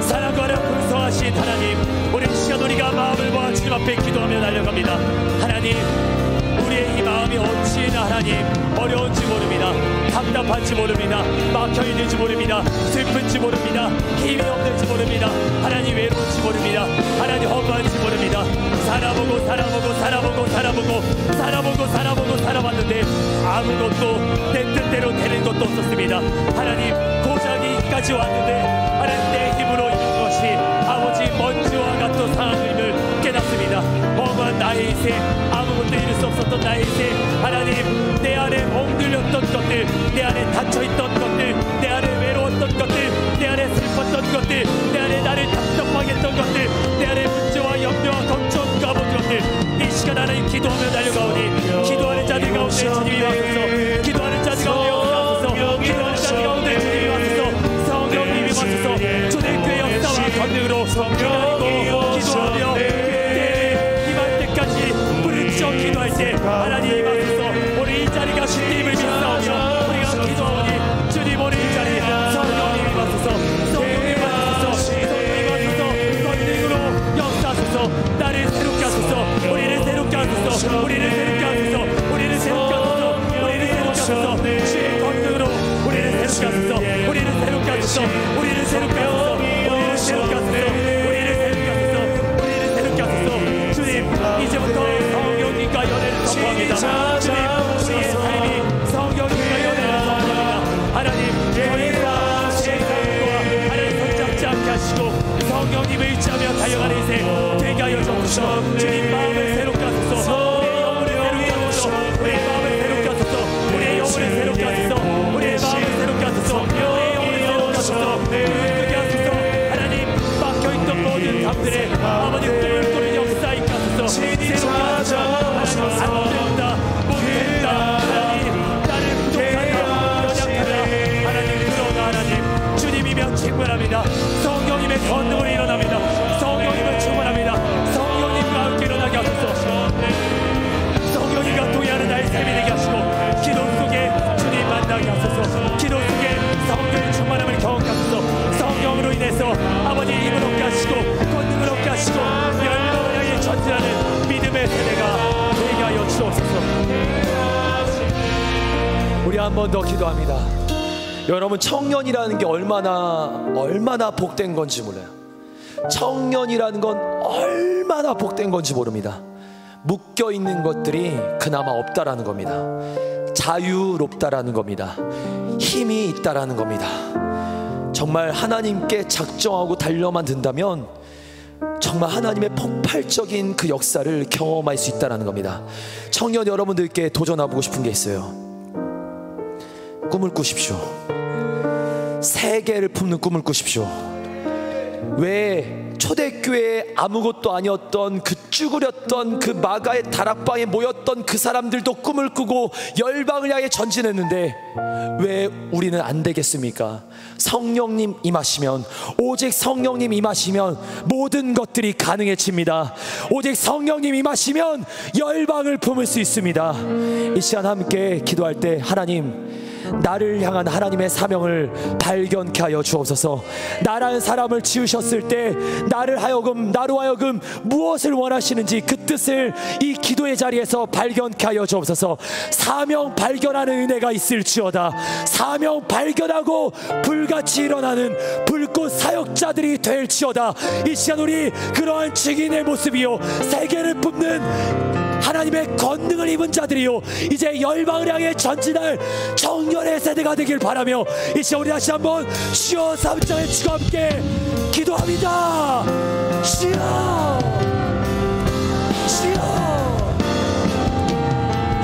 사랑과 풍성하신 하나님 우리 시간 우리가 마음을 모아 주님 앞에 기도하며 달려갑니다. 하나님 우리의 이 마음이 어찌나 하나님 어려운지 모릅니다. 답답한지 모릅니다. 막혀있는지 모릅니다. 슬픈지 모릅니다. 힘이 없는지 모릅니다. 하나님 외로운지 모릅니다. 하나님 허무한지 모릅니다. 살아보고 살아봤는데 아무것도 내 뜻대로 되는 것도 없었습니다. 하나님 고장이까지 왔는데 하나님 내 힘으로 이룬 것이 아버지 먼지와 같은 상황임을 깨닫습니다. 험한 나의 인생 아무것도 이룰 수 없었던 나의 인생 하나님 내 안에 억눌렸던 것들 내 안에 닫혀있던 것들 내 안에 외로웠던 것들 내 안에 슬펐던 것들 내 안에 나를 답답하게 했던 것들 내 안에 문제와 염려와 걱정과 모든 것들 이 시간 하나님 기도하며 달려가오니 기도하는 자들 가운데 주님이 와소서 기도하는 자들 가운데 역사하소서 기도하는 자들 가운데 주님이 와소서 성령님이 와소서 초대교회 역사와 권능으로 기다리고 기도하며 그때 임할 때까지 부르짖어 기도할 때 하나님 와소서 우리 이 자리가 주님을 믿사오며 우리가 기도하오니 주님 오늘 이 자리 성령님이 와소서 성령님이 와소서 권능으로 역사하소서 나를 새롭게 하소서 우리를 새롭게 하소서 우리를 새롭게 하소서 우리를 새롭게 하소서 우리를 새롭게 하소서 주의 권능으로 우리를 새롭게 하소서 우리를 새롭게 하소서 우리를 새롭게 하소서 우리를 새롭게 하소서 우리를 새롭게 하소서 우리를 새롭게 하소서 주님 이제부터 성령님과 연애를 선포합니다. 주님 우리의 삶이 성령님과 연애를 선포합니다. 하나님 저희가 제 삶과 하나님 손잡지 않게 하시고 성령님을 의지하며 달려가는 인생 되게 하여 주옵소서. 주님 마음을 새롭게 하소서 우리의 영혼을 새롭게 하소서 우리의 마음을 새롭게 하소서 우리의 영혼을 새롭게 하소서 우리의 마음을 새롭게 하소서 우리의 영혼을 새롭게 하소서 그렇게 하소서 하나님 막혀있던 모든 가운데 아버지 꿈을 꾸는 역사 있게 하소서. 새롭게 하소서. 하나님 안 된다 못된다 하나님 나를 부족하다 연약하다 하나님 그러나 하나님 주님이면 충분합니다. 성령님의 권능으로 일어납니다. 성령님을 충만합니다. 성령님과 함께 일어나게 하소서. 성령님과 동의하는 나의 삶이 되게 하시고 기도 속에 주님 만나게 하소서. 기도 속에 성령의 충만함을 경험하게 하소서. 성령으로 인해서 아버지 힘을 얻게 하시고 권능을 얻게 하시고 열방을 향해 전진하는 믿음의 세대가 되게 하여 주옵소서.
우리 한 번 더 기도합니다. 여러분, 청년이라는 게 얼마나 복된 건지 몰라요. 청년이라는 건 얼마나 복된 건지 모릅니다. 묶여있는 것들이 그나마 없다라는 겁니다. 자유롭다라는 겁니다. 힘이 있다라는 겁니다. 정말 하나님께 작정하고 달려만 든다면 정말 하나님의 폭발적인 그 역사를 경험할 수 있다는 겁니다. 청년 여러분들께 도전해보고 싶은 게 있어요. 꿈을 꾸십시오. 세계를 품는 꿈을 꾸십시오. 왜 초대교회에 아무것도 아니었던 그 쭈그렸던 그 마가의 다락방에 모였던 그 사람들도 꿈을 꾸고 열방을 향해 전진했는데 왜 우리는 안 되겠습니까? 성령님 임하시면, 오직 성령님 임하시면 모든 것들이 가능해집니다. 오직 성령님 임하시면 열방을 품을 수 있습니다. 이 시간 함께 기도할 때 하나님, 나를 향한 하나님의 사명을 발견케 하여 주옵소서. 나라는 사람을 지으셨을 때 나로 하여금 무엇을 원하시는지 그 뜻을 이 기도의 자리에서 발견케 하여 주옵소서. 사명 발견하는 은혜가 있을지어다. 사명 발견하고 불같이 일어나는 불꽃 사역자들이 될지어다. 이 시간 우리 그러한 증인의 모습이요, 세계를 품는 하나님의 권능을 입은 자들이요, 이제 열방을 향해 전진할 청년의 세대가 되길 바라며 이 시간 우리 다시 한번 주여 삼장의 주가 함께 기도합니다. 주여, 주여,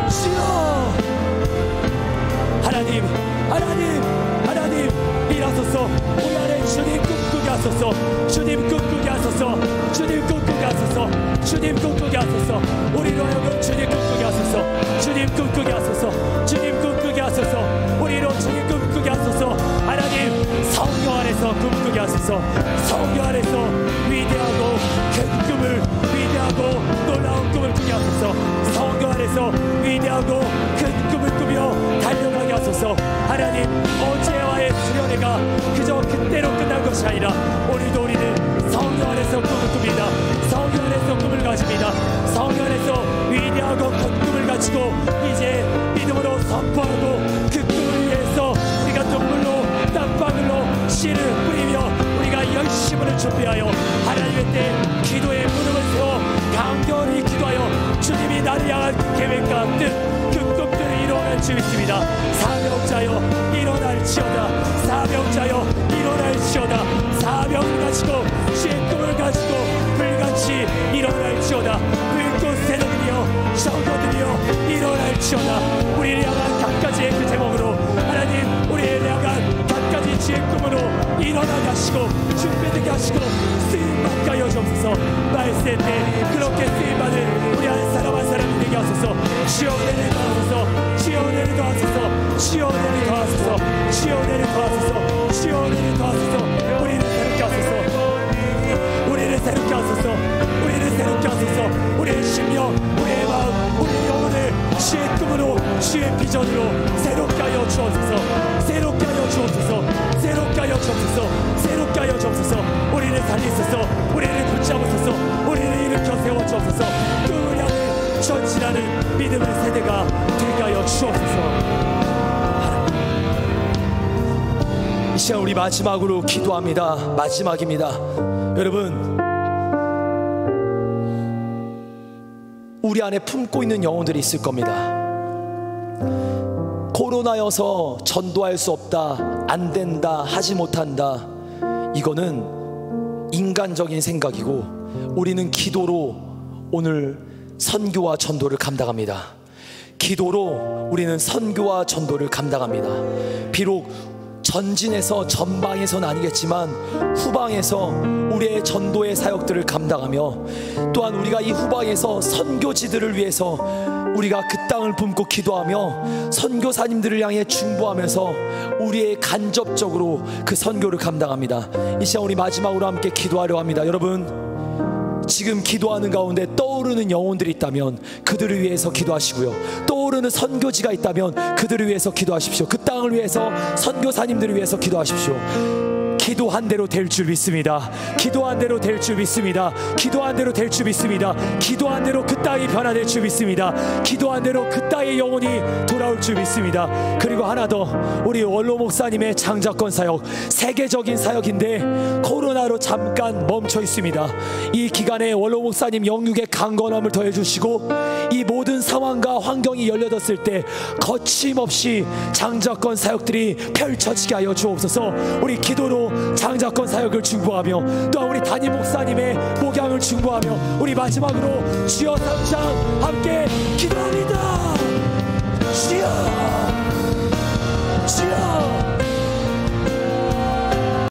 주여. 하나님, 하나님, 하나님 일하소서. 우리 안에 주님 꿈꾸게 하소서. 주님 꿈꾸게 하소서. 주님 꿈꾸게 하소서. 주님 꿈꾸게 하소서. 우리로 하여금 주님 꿈꾸게 하소서. 주님 꿈꾸게 하소서. 주님 꿈꾸게 하소서. 우리로 주님 꿈꾸게 하소서. 하나님 성령 안에서 꿈꾸게 하소서. 성령 안에서 위대하고 큰 꿈을, 위대하고 놀라운 꿈을 꾸게 하소서. 성령 안에서 위대하고 큰 꿈을 꾸며 달려가게 하소서. 하나님, 어제와의 수련회가 그저 그때로 끝난 것이 아니라 오늘도 우리는 성령 안에서 꿈을 꿉니다. 성령 안에서 꿈을 가집니다. 성령 안에서 위대하고 큰 꿈을 가지고 이제 믿음으로 선포하고 그 꿈을 위해서 우리가 눈물로 땀방울로 씨를 뿌리며 우리가 열심을 준비하여 하나님의 때 기도의 무릎을 세워 강렬히 기도하여 주님이 나를 향한 계획과 뜻, 그 꿈들을 이루어갈 수 있습니다. 사명자여 일어날지어다. 사명자여 일어날지어다. 사명을 가지고 주의 꿈을 가지고 불같이 일어날지어다. 불꽃 새들이여 성도들이여 일어날지어다. 우리를 향한 각가지의 그 제목으로 하나님, 우리를 향한 각가지 주의 꿈으로 일어나게 하시고 준비되게 하시고 쓰임받게 하여 주옵소서. 말세 때 그렇게 쓰임받을 우리 한 사람 한 사람이 되게 하소서. 주여 은혜를 더하소서. 주여 은혜를 더하소서. 주여 은혜를 더하소서. 주여 은혜를 더하소서. 주여 은혜를 더하소서. 우리를 새롭게 하소서. 우리를 새롭게 하소서. 우리를 새롭게 하소서. 우리의 심령, 우리의 마음, 우리의 영혼을 주의 꿈으로, 주의 비전으로 새롭게 하여 주옵소서. 새롭게 하여 주옵소서. 새롭게 하여 주옵소서. 새롭게 하여 주옵소서. 우리를 살리소서. 우리를 붙잡으소서. 우리를 일으켜 세워 주옵소서. 꿈을 향해 전진하는 믿음의 세대가 되게 하여 주옵소서. 이 시간 우리 마지막으로 기도합니다. 마지막입니다. 여러분, 우리 안에 품고 있는 영혼들이 있을 겁니다. 코로나여서 전도할 수 없다, 안 된다, 하지 못한다, 이거는 인간적인 생각이고 우리는 기도로 오늘 선교와 전도를 감당합니다. 기도로 우리는 선교와 전도를 감당합니다. 비록 전진에서 전방에서는 아니겠지만 후방에서 우리의 전도의 사역들을 감당하며, 또한 우리가 이 후방에서 선교지들을 위해서 우리가 그 땅을 붐고 기도하며 선교사님들을 향해 중보하면서 우리의 간접적으로 그 선교를 감당합니다. 이 시간 우리 마지막으로 함께 기도하려 합니다. 여러분, 지금 기도하는 가운데 떠오르는 영혼들이 있다면 그들을 위해서 기도하시고요, 떠오르는 선교지가 있다면 그들을 위해서 기도하십시오. 그 땅을 위해서, 선교사님들을 위해서 기도하십시오. 기도한 대로 될 줄 믿습니다. 기도한 대로 될 줄 믿습니다. 기도한 대로 될 줄 믿습니다. 기도한 대로 그 땅이 변화될 줄 믿습니다. 기도한 대로 그 땅의 영혼이 돌아올 줄 믿습니다. 그리고 하나 더, 우리 원로 목사님의 장자권 사역, 세계적인 사역인데 코로나로 잠깐 멈춰 있습니다. 이 기간에 원로 목사님 영육의 강건함을 더해 주시고, 이 모든 상황과 환경이 열려졌을 때 거침없이 장자권 사역들이 펼쳐지게 하여 주옵소서. 우리 기도로 장자권 사역을 중보하며, 또한 우리 담임 목사님의 목양을 중보하며, 우리 마지막으로 주여 3장 함께 기도합니다. 주여